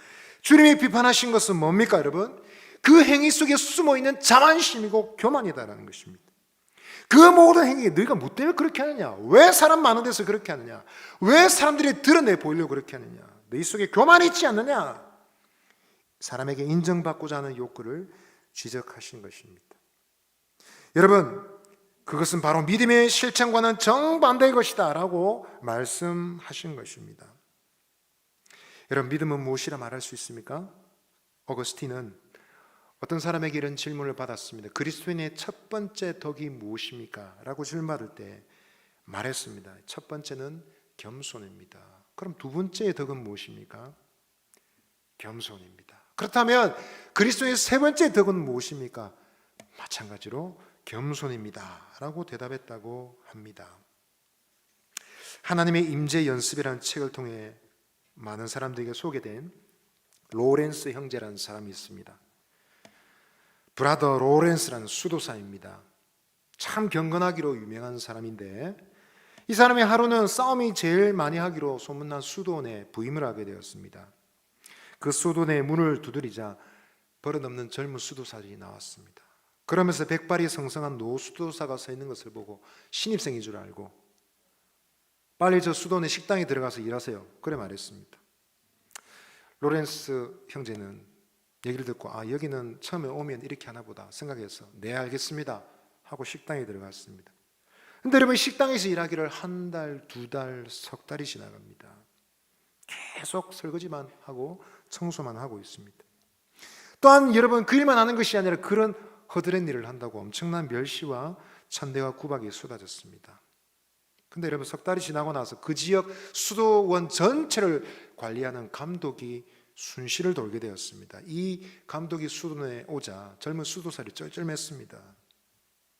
주님이 비판하신 것은 뭡니까 여러분? 그 행위 속에 숨어있는 자만심이고 교만이다라는 것입니다. 그 모든 행위에 너희가 뭐 때문에 그렇게 하느냐? 왜 사람 많은 데서 그렇게 하느냐? 왜 사람들이 드러내 보이려고 그렇게 하느냐? 너희 속에 교만이 있지 않느냐? 사람에게 인정받고자 하는 욕구를 지적하신 것입니다. 여러분, 그것은 바로 믿음의 실천과는 정반대의 것이다 라고 말씀하신 것입니다. 여러분, 믿음은 무엇이라 말할 수 있습니까? 어거스틴은 어떤 사람에게 이런 질문을 받았습니다. 그리스도인의 첫 번째 덕이 무엇입니까? 라고 질문받을 때 말했습니다. 첫 번째는 겸손입니다. 그럼 두 번째의 덕은 무엇입니까? 겸손입니다. 그렇다면 그리스도의 세 번째 덕은 무엇입니까? 마찬가지로 겸손입니다 라고 대답했다고 합니다. 하나님의 임재 연습이라는 책을 통해 많은 사람들에게 소개된 로렌스 형제라는 사람이 있습니다. 브라더 로렌스라는 수도사입니다. 참 경건하기로 유명한 사람인데, 이 사람의 하루는 싸움이 제일 많이 하기로 소문난 수도원에 부임을 하게 되었습니다. 그 수도원의 문을 두드리자 버릇없는 젊은 수도사들이 나왔습니다. 그러면서 백발이 성성한 노수도사가 서 있는 것을 보고 신입생인 줄 알고 빨리 저 수도원의 식당에 들어가서 일하세요, 그래 말했습니다. 로렌스 형제는 얘기를 듣고 여기는 처음에 오면 이렇게 하나 보다 생각해서 네 알겠습니다 하고 식당에 들어갔습니다. 근데 여러분, 식당에서 일하기를 한 달, 두 달, 석 달이 지나갑니다. 계속 설거지만 하고 청소만 하고 있습니다. 또한 여러분, 그 일만 하는 것이 아니라 그런 허드렛 일을 한다고 엄청난 멸시와 천대와 구박이 쏟아졌습니다. 근데 여러분, 석 달이 지나고 나서 그 지역 수도원 전체를 관리하는 감독이 순시를 돌게 되었습니다. 이 감독이 수도원에 오자 젊은 수도살이 쩔쩔맸습니다.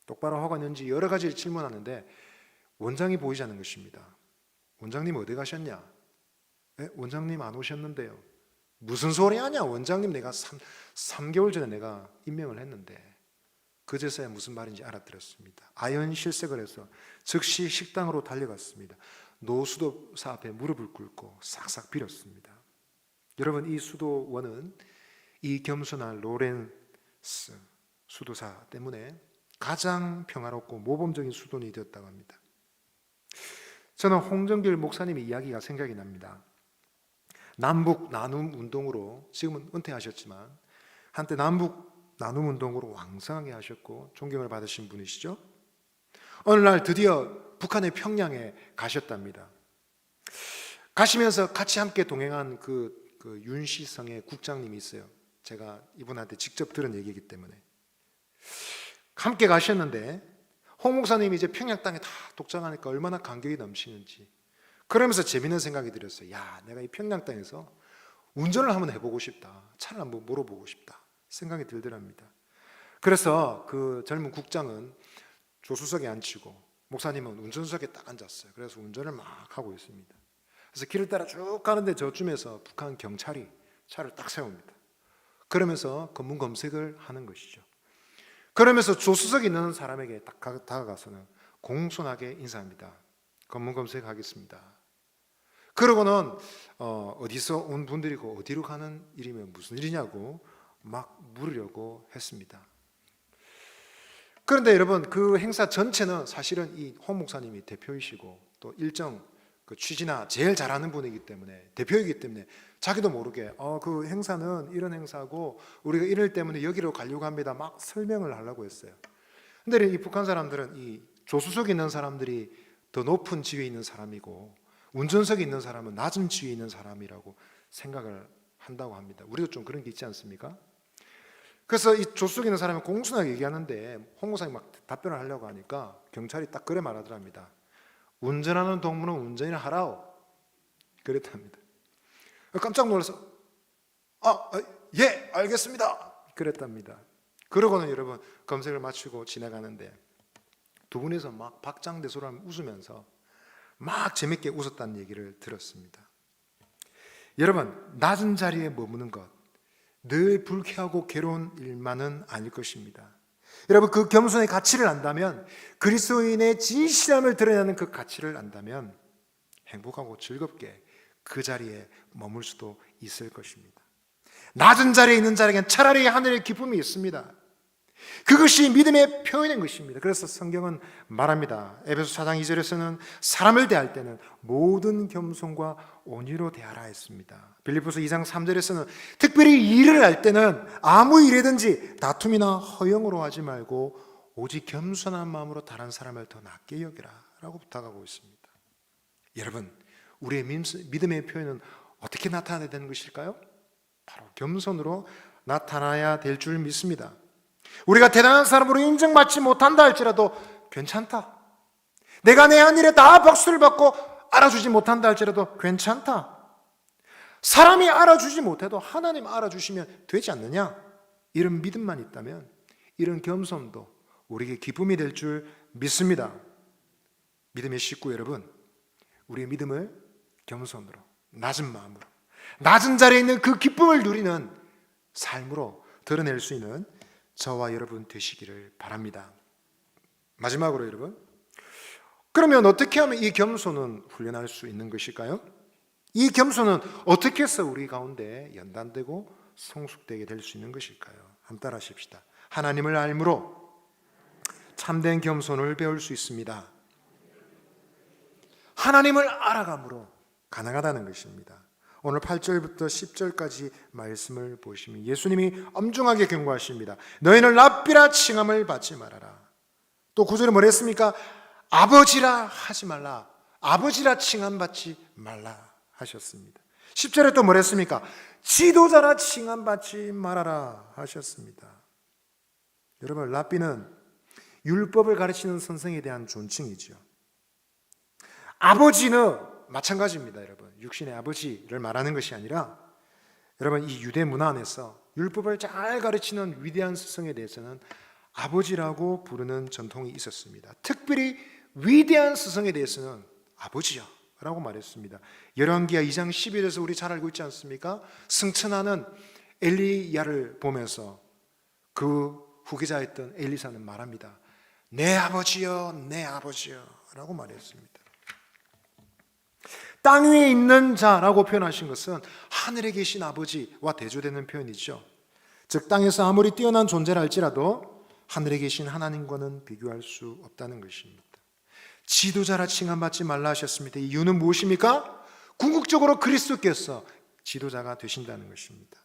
똑바로 하고 있는지 여러 가지 질문하는데 원장이 보이지 않는 것입니다. 원장님 어디 가셨냐? 원장님 안 오셨는데요. 무슨 소리 하냐? 원장님 내가 3개월 전에 내가 임명을 했는데. 그제서야 무슨 말인지 알아들었습니다. 아연 실색을 해서 즉시 식당으로 달려갔습니다. 노수도사 앞에 무릎을 꿇고 싹싹 빌었습니다. 여러분, 이 수도원은 이 겸손한 로렌스 수도사 때문에 가장 평화롭고 모범적인 수도원이 되었다고 합니다. 저는 홍정길 목사님의 이야기가 생각이 납니다. 남북 나눔 운동으로, 지금은 은퇴하셨지만 한때 남북 나눔 운동으로 왕성하게 하셨고 존경을 받으신 분이시죠. 어느 날 드디어 북한의 평양에 가셨답니다. 가시면서 같이 함께 동행한 그 윤시성의 국장님이 있어요. 제가 이분한테 직접 들은 얘기이기 때문에 함께 가셨는데 홍 목사님이 이제 평양 땅에 다 독장하니까 얼마나 감격이 넘치는지, 그러면서 재밌는 생각이 들었어요. 내가 이 평양 땅에서 운전을 한번 해보고 싶다, 차를 한번 몰아보고 싶다 생각이 들더랍니다. 그래서 그 젊은 국장은 조수석에 앉히고 목사님은 운전석에 딱 앉았어요. 그래서 운전을 막 하고 있습니다. 그래서 길을 따라 쭉 가는데 저쯤에서 북한 경찰이 차를 딱 세웁니다. 그러면서 검문 검색을 하는 것이죠. 그러면서 조수석에 있는 사람에게 딱 다가가서는 공손하게 인사합니다. 검문 검색하겠습니다. 그러고는 어디서 온 분들이고 어디로 가는 일이면 무슨 일이냐고 막 물으려고 했습니다. 그런데 여러분, 그 행사 전체는 사실은 이 홍 목사님이 대표이시고 또 일정 그 취지나 제일 잘하는 분이기 때문에, 대표이기 때문에 자기도 모르게 그 행사는 이런 행사고 우리가 이럴 때문에 여기로 가려고 합니다, 막 설명을 하려고 했어요. 근데 이 북한 사람들은 이 조수석에 있는 사람들이 더 높은 지위에 있는 사람이고 운전석에 있는 사람은 낮은 지위에 있는 사람이라고 생각을 한다고 합니다. 우리도 좀 그런 게 있지 않습니까? 그래서 이 조수석에 있는 사람이 공손하게 얘기하는데 홍 목사님이 막 답변을 하려고 하니까 경찰이 딱 그래 말하더랍니다. 운전하는 동무는 운전이나 하라오, 그랬답니다. 깜짝 놀라서 예, 알겠습니다, 그랬답니다. 그러고는 여러분 검색을 마치고 지나가는데 두 분이서 막 박장대소를 웃으면서 막 재밌게 웃었다는 얘기를 들었습니다. 여러분, 낮은 자리에 머무는 것 늘 불쾌하고 괴로운 일만은 아닐 것입니다. 여러분, 그 겸손의 가치를 안다면, 그리스도인의 진실함을 드러내는 그 가치를 안다면 행복하고 즐겁게 그 자리에 머물 수도 있을 것입니다. 낮은 자리에 있는 자에게는 차라리 하늘의 기쁨이 있습니다. 그것이 믿음의 표현인 것입니다. 그래서 성경은 말합니다. 에베소 4장 2절에서는 사람을 대할 때는 모든 겸손과 온유로 대하라 했습니다. 빌립보서 2장 3절에서는 특별히 일을 할 때는 아무 일이든지 다툼이나 허영으로 하지 말고 오직 겸손한 마음으로 다른 사람을 더 낫게 여기라 라고 부탁하고 있습니다. 여러분, 우리의 믿음의 표현은 어떻게 나타나야 되는 것일까요? 바로 겸손으로 나타나야 될 줄 믿습니다. 우리가 대단한 사람으로 인정받지 못한다 할지라도 괜찮다. 내가 내 한 일에 다 박수를 받고 알아주지 못한다 할지라도 괜찮다. 사람이 알아주지 못해도 하나님 알아주시면 되지 않느냐? 이런 믿음만 있다면 이런 겸손도 우리에게 기쁨이 될 줄 믿습니다. 믿음의 식구 여러분, 우리의 믿음을 겸손으로, 낮은 마음으로, 낮은 자리에 있는 그 기쁨을 누리는 삶으로 드러낼 수 있는 저와 여러분 되시기를 바랍니다. 마지막으로 여러분, 그러면 어떻게 하면 이 겸손은 훈련할 수 있는 것일까요? 이 겸손은 어떻게 해서 우리 가운데 연단되고 성숙되게 될 수 있는 것일까요? 한번 따라 하십시다. 하나님을 알므로 참된 겸손을 배울 수 있습니다. 하나님을 알아감으로 가능하다는 것입니다. 오늘 8절부터 10절까지 말씀을 보시면 예수님이 엄중하게 경고하십니다. 너희는 랍비라 칭함을 받지 말아라. 또 9절에 뭐라 했습니까? 아버지라 하지 말라. 아버지라 칭함 받지 말라 하셨습니다. 10절에 또 뭐라 했습니까? 지도자라 칭함 받지 말아라 하셨습니다. 여러분, 랍비는 율법을 가르치는 선생에 대한 존칭이죠. 아버지는 마찬가지입니다. 여러분, 육신의 아버지를 말하는 것이 아니라 여러분, 이 유대 문화 안에서 율법을 잘 가르치는 위대한 스승에 대해서는 아버지라고 부르는 전통이 있었습니다. 특별히 위대한 스승에 대해서는 아버지야 라고 말했습니다. 열왕기하 2장 11절에서 우리 잘 알고 있지 않습니까? 승천하는 엘리야를 보면서 그 후계자였던 엘리사는 말합니다. 내 아버지여, 내 아버지여 라고 말했습니다. 땅 위에 있는 자라고 표현하신 것은 하늘에 계신 아버지와 대조되는 표현이죠. 즉 땅에서 아무리 뛰어난 존재라 할지라도 하늘에 계신 하나님과는 비교할 수 없다는 것입니다. 지도자라 칭함받지 말라 하셨습니다. 이유는 무엇입니까? 궁극적으로 그리스도께서 지도자가 되신다는 것입니다.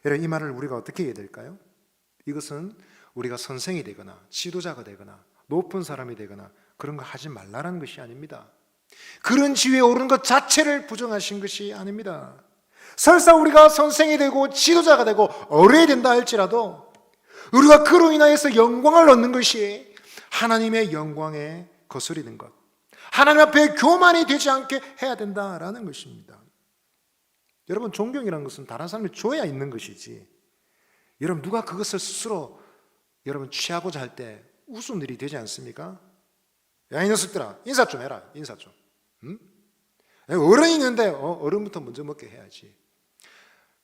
여러분, 이 말을 우리가 어떻게 해야 될까요? 이것은 우리가 선생이 되거나 지도자가 되거나 높은 사람이 되거나 그런 거 하지 말라는 것이 아닙니다. 그런 지위에 오르는 것 자체를 부정하신 것이 아닙니다. 설사 우리가 선생이 되고 지도자가 되고 어려야 된다 할지라도 우리가 그로 인하여서 영광을 얻는 것이 하나님의 영광에 거스리는 것, 하나님 앞에 교만이 되지 않게 해야 된다라는 것입니다. 여러분, 존경이라는 것은 다른 사람이 줘야 있는 것이지, 여러분 누가 그것을 스스로 여러분 취하고자 할 때 웃음 일이 되지 않습니까? 야, 이 녀석들아, 인사 좀 해라. 인사 좀. 응? 어른이 있는데 어른부터 먼저 먹게 해야지.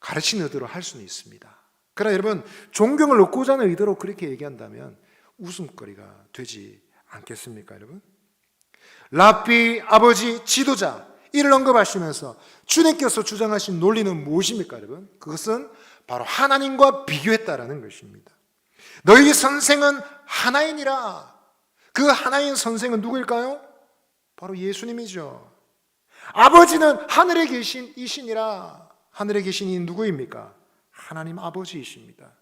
가르치는 의도로 할 수는 있습니다. 그러나 여러분, 존경을 얻고자 하는 의도로 그렇게 얘기한다면 웃음거리가 되지 않겠습니까, 여러분? 랍비, 아버지, 지도자, 이를 언급하시면서 주님께서 주장하신 논리는 무엇입니까, 여러분? 그것은 바로 하나님과 비교했다라는 것입니다. 너희 선생은 하나이니라. 그 하나인 선생은 누구일까요? 바로 예수님이죠. 아버지는 하늘에 계신 이시니라. 하늘에 계신 이 누구입니까? 하나님 아버지이십니다.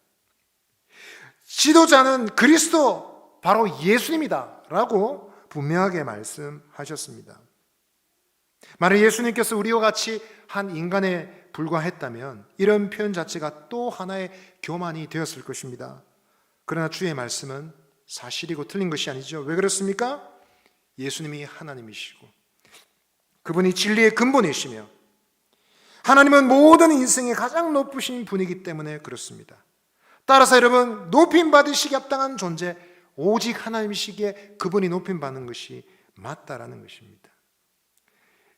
지도자는 그리스도, 바로 예수님이다 라고 분명하게 말씀하셨습니다. 만약 예수님께서 우리와 같이 한 인간에 불과했다면 이런 표현 자체가 또 하나의 교만이 되었을 것입니다. 그러나 주의 말씀은 사실이고 틀린 것이 아니죠. 왜 그렇습니까? 예수님이 하나님이시고 그분이 진리의 근본이시며 하나님은 모든 인생의 가장 높으신 분이기 때문에 그렇습니다. 따라서 여러분, 높임 받으시기 합당한 존재 오직 하나님이시기에 그분이 높임 받는 것이 맞다라는 것입니다.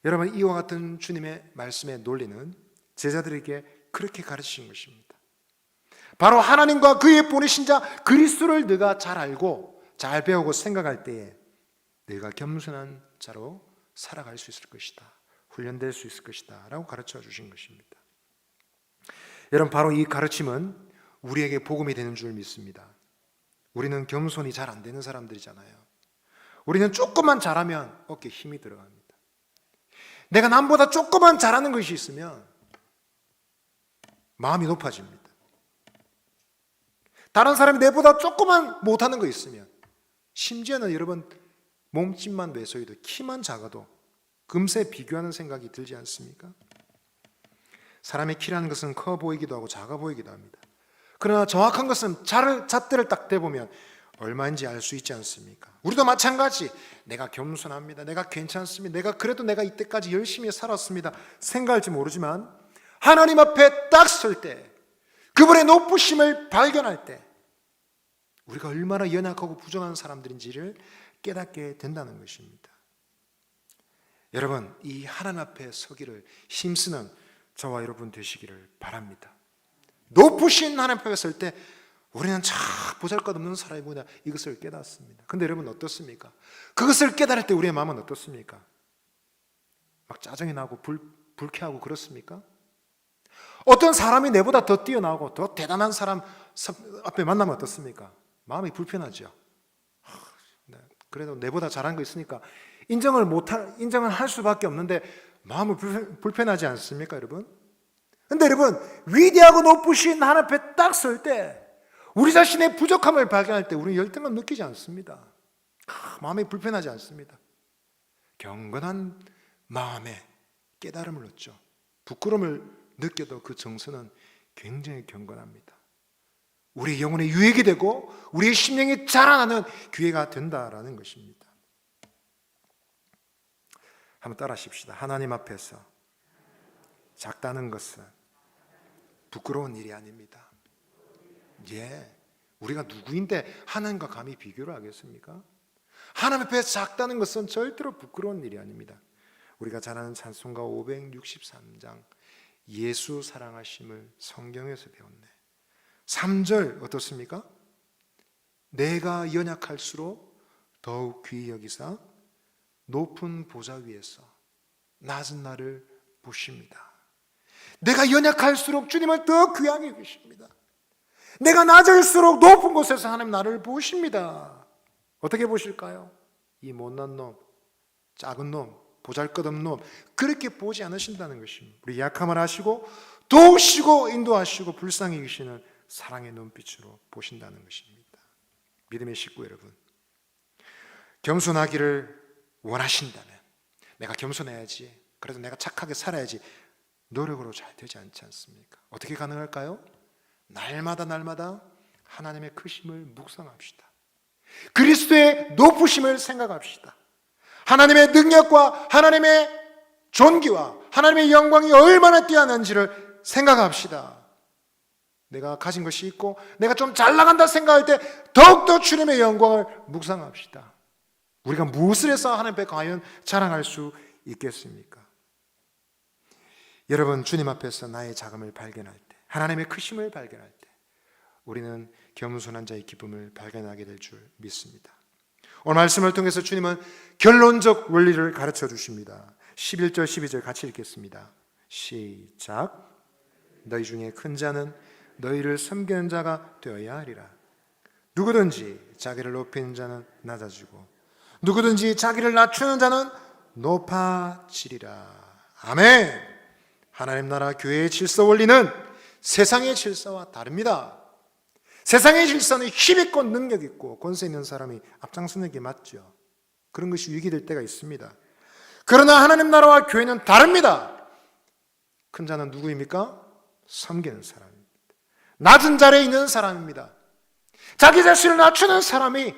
여러분, 이와 같은 주님의 말씀의 논리는 제자들에게 그렇게 가르치신 것입니다. 바로 하나님과 그의 보내신 자 그리스도를 네가 잘 알고 잘 배우고 생각할 때에 네가 겸손한 자로 살아갈 수 있을 것이다, 훈련될 수 있을 것이다 라고 가르쳐 주신 것입니다. 여러분, 바로 이 가르침은 우리에게 복음이 되는 줄 믿습니다. 우리는 겸손이 잘 안 되는 사람들이잖아요. 우리는 조금만 잘하면 어깨에 힘이 들어갑니다. 내가 남보다 조금만 잘하는 것이 있으면 마음이 높아집니다. 다른 사람이 내보다 조금만 못하는 거 있으면, 심지어는 여러분 몸집만 왜소해도 키만 작아도 금세 비교하는 생각이 들지 않습니까? 사람의 키라는 것은 커 보이기도 하고 작아 보이기도 합니다. 그러나 정확한 것은 잣대를 딱 대보면 얼마인지 알 수 있지 않습니까? 우리도 마찬가지, 내가 겸손합니다, 내가 괜찮습니다, 내가 이때까지 열심히 살았습니다 생각할지 모르지만 하나님 앞에 딱 설 때, 그분의 높으심을 발견할 때 우리가 얼마나 연약하고 부정한 사람들인지를 깨닫게 된다는 것입니다. 여러분, 이 하나님 앞에 서기를 힘쓰는 저와 여러분 되시기를 바랍니다. 높으신 하나님 앞에 설 때 우리는 참 보잘것없는 사람이구나, 이것을 깨닫습니다. 근데 여러분 어떻습니까? 그것을 깨달을 때 우리의 마음은 어떻습니까? 막 짜증이 나고 불쾌하고 그렇습니까? 어떤 사람이 내보다 더 뛰어나고 더 대단한 사람 앞에 만나면 어떻습니까? 마음이 불편하죠. 그래도 내보다 잘한 거 있으니까 인정을 할 수밖에 없는데 마음이 불편하지 않습니까, 여러분? 근데 여러분, 위대하고 높으신 하나님 앞에 딱 설 때 우리 자신의 부족함을 발견할 때 우리는 열등감 느끼지 않습니다. 마음이 불편하지 않습니다. 경건한 마음에 깨달음을 얻죠. 부끄러움을 느껴도 그 정서는 굉장히 경건합니다. 우리 영혼의 유익이 되고 우리의 심령이 자라나는 기회가 된다라는 것입니다. 한번 따라 하십시다. 하나님 앞에서 작다는 것은 부끄러운 일이 아닙니다. 우리가 누구인데 하나님과 감히 비교를 하겠습니까? 하나님 앞에 작다는 것은 절대로 부끄러운 일이 아닙니다. 우리가 잘 아는 찬송가 563장 예수 사랑하심을 성경에서 배웠네. 3절 어떻습니까? 내가 연약할수록 더욱 귀히 여기사 높은 보좌 위에서 낮은 나를 보십니다. 내가 연약할수록 주님을 더 귀하게 여기십니다. 내가 낮을수록 높은 곳에서 하나님 나를 보십니다. 어떻게 보실까요? 이 못난 놈, 작은 놈, 보잘것없는 놈, 그렇게 보지 않으신다는 것입니다. 우리 약함을 아시고 도우시고 인도하시고 불쌍히 계시는 사랑의 눈빛으로 보신다는 것입니다. 믿음의 식구 여러분, 겸손하기를 원하신다면 내가 겸손해야지, 그래도 내가 착하게 살아야지, 노력으로 잘 되지 않지 않습니까? 어떻게 가능할까요? 날마다 하나님의 크심을 묵상합시다. 그리스도의 높으심을 생각합시다. 하나님의 능력과 하나님의 존귀와 하나님의 영광이 얼마나 뛰어난지를 생각합시다. 내가 가진 것이 있고 내가 좀 잘 나간다 생각할 때 더욱더 주님의 영광을 묵상합시다. 우리가 무엇을 해서 하나님 앞에 과연 자랑할 수 있겠습니까? 여러분, 주님 앞에서 나의 작음을 발견할 때, 하나님의 크심을 발견할 때 우리는 겸손한 자의 기쁨을 발견하게 될 줄 믿습니다. 오늘 말씀을 통해서 주님은 결론적 원리를 가르쳐 주십니다. 11절 12절 같이 읽겠습니다. 시작. 너희 중에 큰 자는 너희를 섬기는 자가 되어야 하리라. 누구든지 자기를 높이는 자는 낮아지고 누구든지 자기를 낮추는 자는 높아지리라. 아멘. 하나님 나라 교회의 질서 원리는 세상의 질서와 다릅니다. 세상의 질서는 힘있고 능력 있고 권세 있는 사람이 앞장서는 게 맞죠. 그런 것이 유익이 될 때가 있습니다. 그러나 하나님 나라와 교회는 다릅니다. 큰 자는 누구입니까? 섬기는 사람입니다. 낮은 자리에 있는 사람입니다. 자기 자신을 낮추는 사람이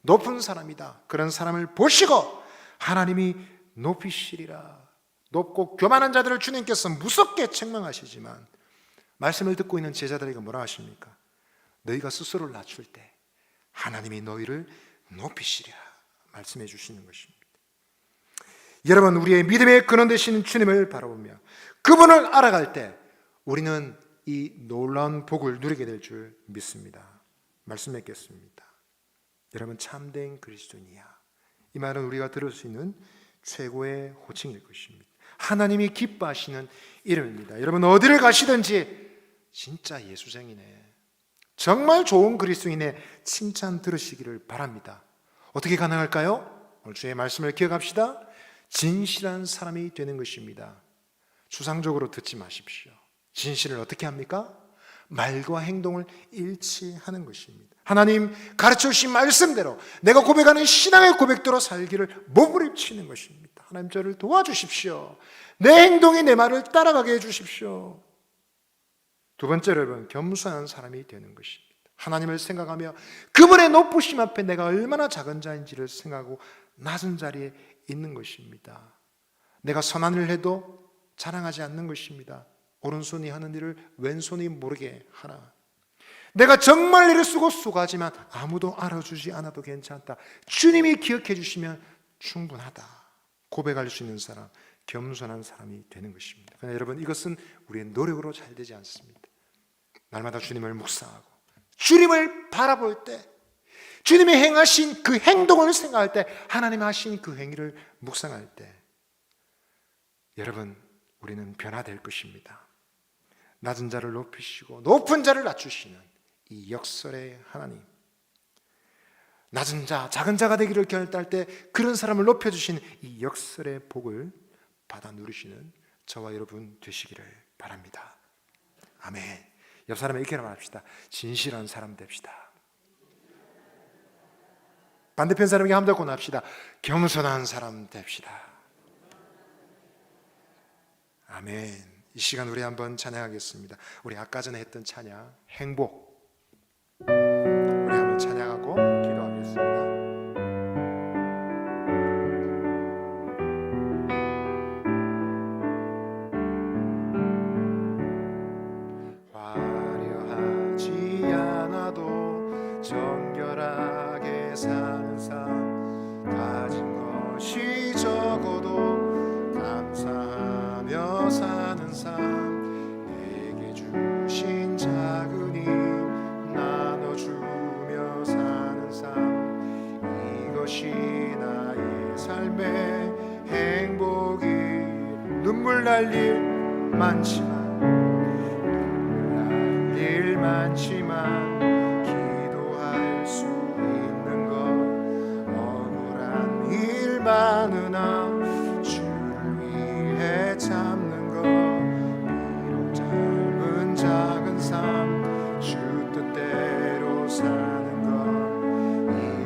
높은 사람이다. 그런 사람을 보시고 하나님이 높이시리라. 높고 교만한 자들을 주님께서 무섭게 책망하시지만 말씀을 듣고 있는 제자들에게 뭐라 하십니까? 너희가 스스로를 낮출 때 하나님이 너희를 높이시리라 말씀해 주시는 것입니다. 여러분, 우리의 믿음의 근원 되신 주님을 바라보며 그분을 알아갈 때 우리는 이 놀라운 복을 누리게 될 줄 믿습니다. 말씀 맺겠습니다. 여러분, 참된 그리스도인이야. 이 말은 우리가 들을 수 있는 최고의 호칭일 것입니다. 하나님이 기뻐하시는 이름입니다. 여러분, 어디를 가시든지 진짜 예수쟁이네, 정말 좋은 그리스도인의 칭찬 들으시기를 바랍니다. 어떻게 가능할까요? 오늘 주의 말씀을 기억합시다. 진실한 사람이 되는 것입니다. 추상적으로 듣지 마십시오. 진실을 어떻게 합니까? 말과 행동을 일치하는 것입니다. 하나님 가르쳐 주신 말씀대로 내가 고백하는 신앙의 고백대로 살기를 몸부림치는 것입니다. 하나님 저를 도와주십시오. 내 행동이 내 말을 따라가게 해주십시오. 두 번째로 여러분, 겸손한 사람이 되는 것입니다. 하나님을 생각하며 그분의 높으심 앞에 내가 얼마나 작은 자인지를 생각하고 낮은 자리에 있는 것입니다. 내가 선한 일을 해도 자랑하지 않는 것입니다. 오른손이 하는 일을 왼손이 모르게 하나. 내가 정말 일을 쓰고 수고하지만 아무도 알아주지 않아도 괜찮다. 주님이 기억해 주시면 충분하다. 고백할 수 있는 사람, 겸손한 사람이 되는 것입니다. 그러나 여러분, 이것은 우리의 노력으로 잘 되지 않습니다. 날마다 주님을 묵상하고 주님을 바라볼 때, 주님이 행하신 그 행동을 생각할 때, 하나님 하신 그 행위를 묵상할 때 여러분, 우리는 변화될 것입니다. 낮은 자를 높이시고 높은 자를 낮추시는 이 역설의 하나님, 낮은 자, 작은 자가 되기를 결단할 때 그런 사람을 높여주시는 이 역설의 복을 받아 누리시는 저와 여러분 되시기를 바랍니다. 아멘. 옆 사람에게 이렇게 말합시다. 진실한 사람 됩시다. 반대편 사람에게 한번 더 권합시다. 겸손한 사람 됩시다. 아멘. 이 시간 우리 한번 찬양하겠습니다. 우리 아까 전에 했던 찬양 행복, 우리 한번 찬양하고 기도하겠습니다. 화려하지 않아도 정결하게 사는 삶, 가진 것이 적어도 감사하며 사는 삶, 내게 주신 작은 힘 나눠주며 사는 삶, 이것이 나의 삶의 행복이. 눈물 날 일 많지만, 눈물 날 일 많지만 기도할 수 있는 것, 억울한 일 많으나 참는 것, 비록 짧은 작은 삶, 주 뜻대로 사는 것,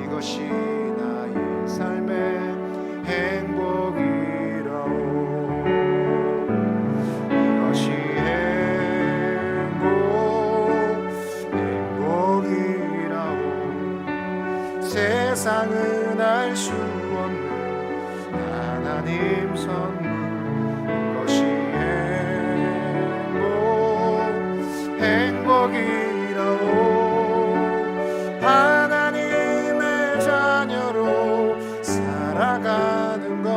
이것이 나의 삶의 행복이라오. 이것이 행복이라오. 세상은 알 수 없는 하나님 선물, 행복이라오. 하나님의 자녀로 살아가는 것,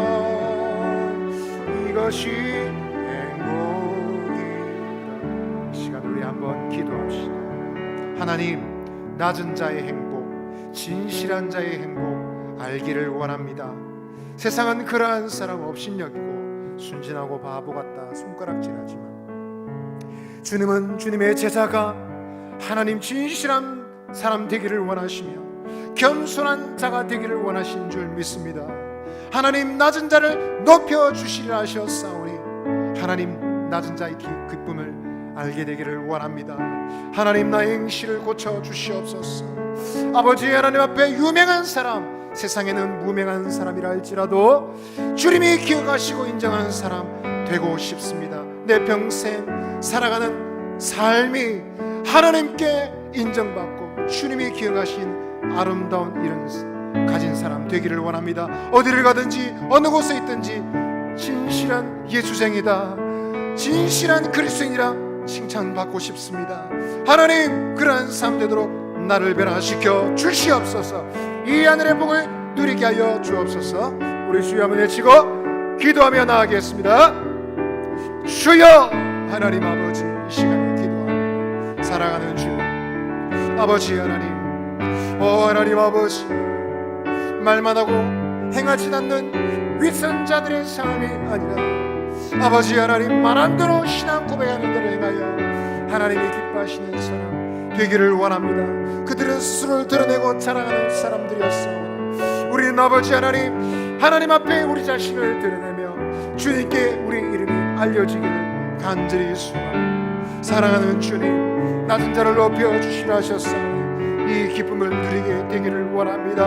이것이 행복이라오. 이 시간 우리 한번 기도합시다. 하나님, 낮은 자의 행복, 진실한 자의 행복 알기를 원합니다. 세상은 그러한 사람 업신여기고 순진하고 바보 같다 손가락질하지만 주님은 주님의 제자가 하나님 진실한 사람 되기를 원하시며 겸손한 자가 되기를 원하신 줄 믿습니다. 하나님 낮은 자를 높여주시리라 하셨사오니 하나님 낮은 자의 기쁨을 알게 되기를 원합니다. 하나님 나의 행실을 고쳐주시옵소서. 아버지 하나님 앞에 유명한 사람, 세상에는 무명한 사람이라 할지라도 주님이 기억하시고 인정하는 사람 되고 싶습니다. 내 평생 살아가는 삶이 하나님께 인정받고 주님이 기억하신 아름다운 이런 가진 사람 되기를 원합니다. 어디를 가든지 어느 곳에 있든지 진실한 예수쟁이다, 진실한 그리스도인이라 칭찬받고 싶습니다. 하나님 그러한 삶 되도록 나를 변화시켜 주시옵소서. 이 하늘의 복을 누리게 하여 주옵소서. 우리 주여 한번 외치고 기도하며 나아가겠습니다. 주여 하나님 아버지, 이 시간에 기도합니다. 사랑하는 주여 아버지 하나님, 하나님 아버지, 말만 하고 행하지 않는 위선자들의 삶이 아니라 아버지 하나님 말한 대로 신앙 고백하는 대로 행하여 하나님이 기뻐하시는 사람 되기를 원합니다. 그들은 스스로를 드러내고 자랑하는 사람들이었어. 우리는 아버지 하나님 앞에 우리 자신을 드러내며 주님께 우리 이름이 알려지기를 간절히 소원합니다. 사랑하는 주님, 낮은 자를 높여주시라 하셨사오니 이 기쁨을 누리게 되기를 원합니다.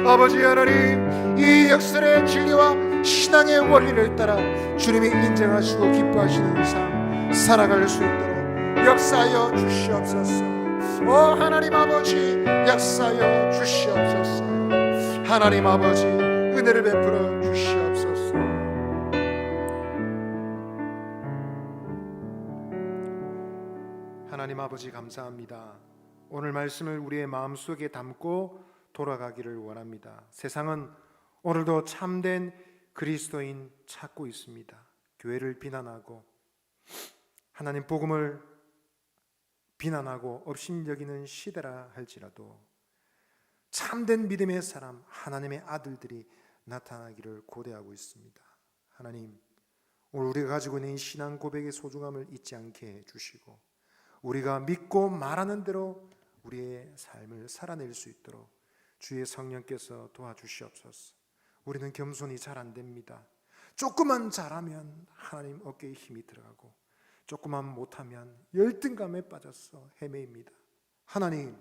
아버지 하나님, 이 역설의 진리와 신앙의 원리를 따라 주님이 인정하시고 기뻐하시는 삶 살아갈 수 있도록 역사하여 주시옵소서. 하나님 아버지, 역사하여 주시옵소서. 하나님 아버지, 은혜를 베풀어 주시옵소서. 하나님 아버지 감사합니다. 오늘 말씀을 우리의 마음속에 담고 돌아가기를 원합니다. 세상은 오늘도 참된 그리스도인 찾고 있습니다. 교회를 비난하고 하나님 복음을 비난하고 업신여기는 시대라 할지라도 참된 믿음의 사람, 하나님의 아들들이 나타나기를 고대하고 있습니다. 하나님, 오늘 우리가 가지고 있는 이 신앙 고백의 소중함을 잊지 않게 해주시고 우리가 믿고 말하는 대로 우리의 삶을 살아낼 수 있도록 주의 성령께서 도와주시옵소서. 우리는 겸손히 잘 안 됩니다. 조금만 잘하면 하나님 어깨에 힘이 들어가고 조금만 못하면 열등감에 빠져서 헤매입니다. 하나님,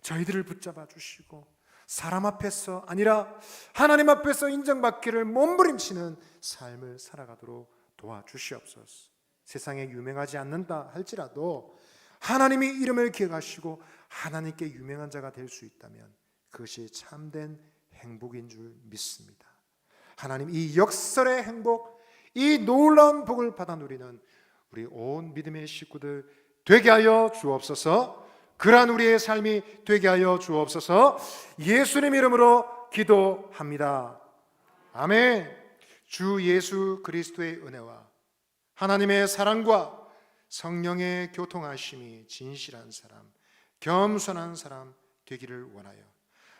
저희들을 붙잡아 주시고 사람 앞에서 아니라 하나님 앞에서 인정받기를 몸부림치는 삶을 살아가도록 도와주시옵소서. 세상에 유명하지 않는다 할지라도 하나님이 이름을 기억하시고 하나님께 유명한 자가 될 수 있다면 그것이 참된 행복인 줄 믿습니다. 하나님, 이 역설의 행복, 이 놀라운 복을 받아 누리는 우리 온 믿음의 식구들 되게 하여 주옵소서. 그러한 우리의 삶이 되게 하여 주옵소서. 예수님 이름으로 기도합니다. 아멘. 주 예수 그리스도의 은혜와 하나님의 사랑과 성령의 교통하심이 진실한 사람, 겸손한 사람 되기를 원하여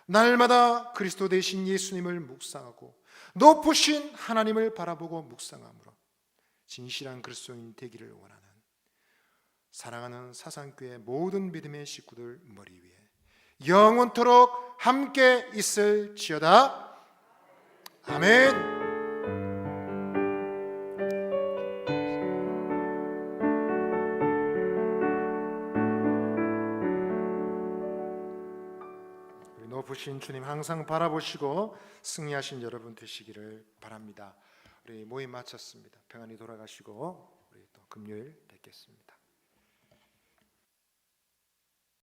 날마다 그리스도 되신 예수님을 묵상하고 높으신 하나님을 바라보고 묵상함으로 진실한 그리스도인 되기를 원하는 사랑하는 사상교회 모든 믿음의 식구들 머리 위에 영원토록 함께 있을지어다. 아멘. 높으신 주님 항상 바라보시고 승리하신 여러분 되시기를 바랍니다. 우리 모임 마쳤습니다. 평안히 돌아가시고 우리 또 금요일 뵙겠습니다.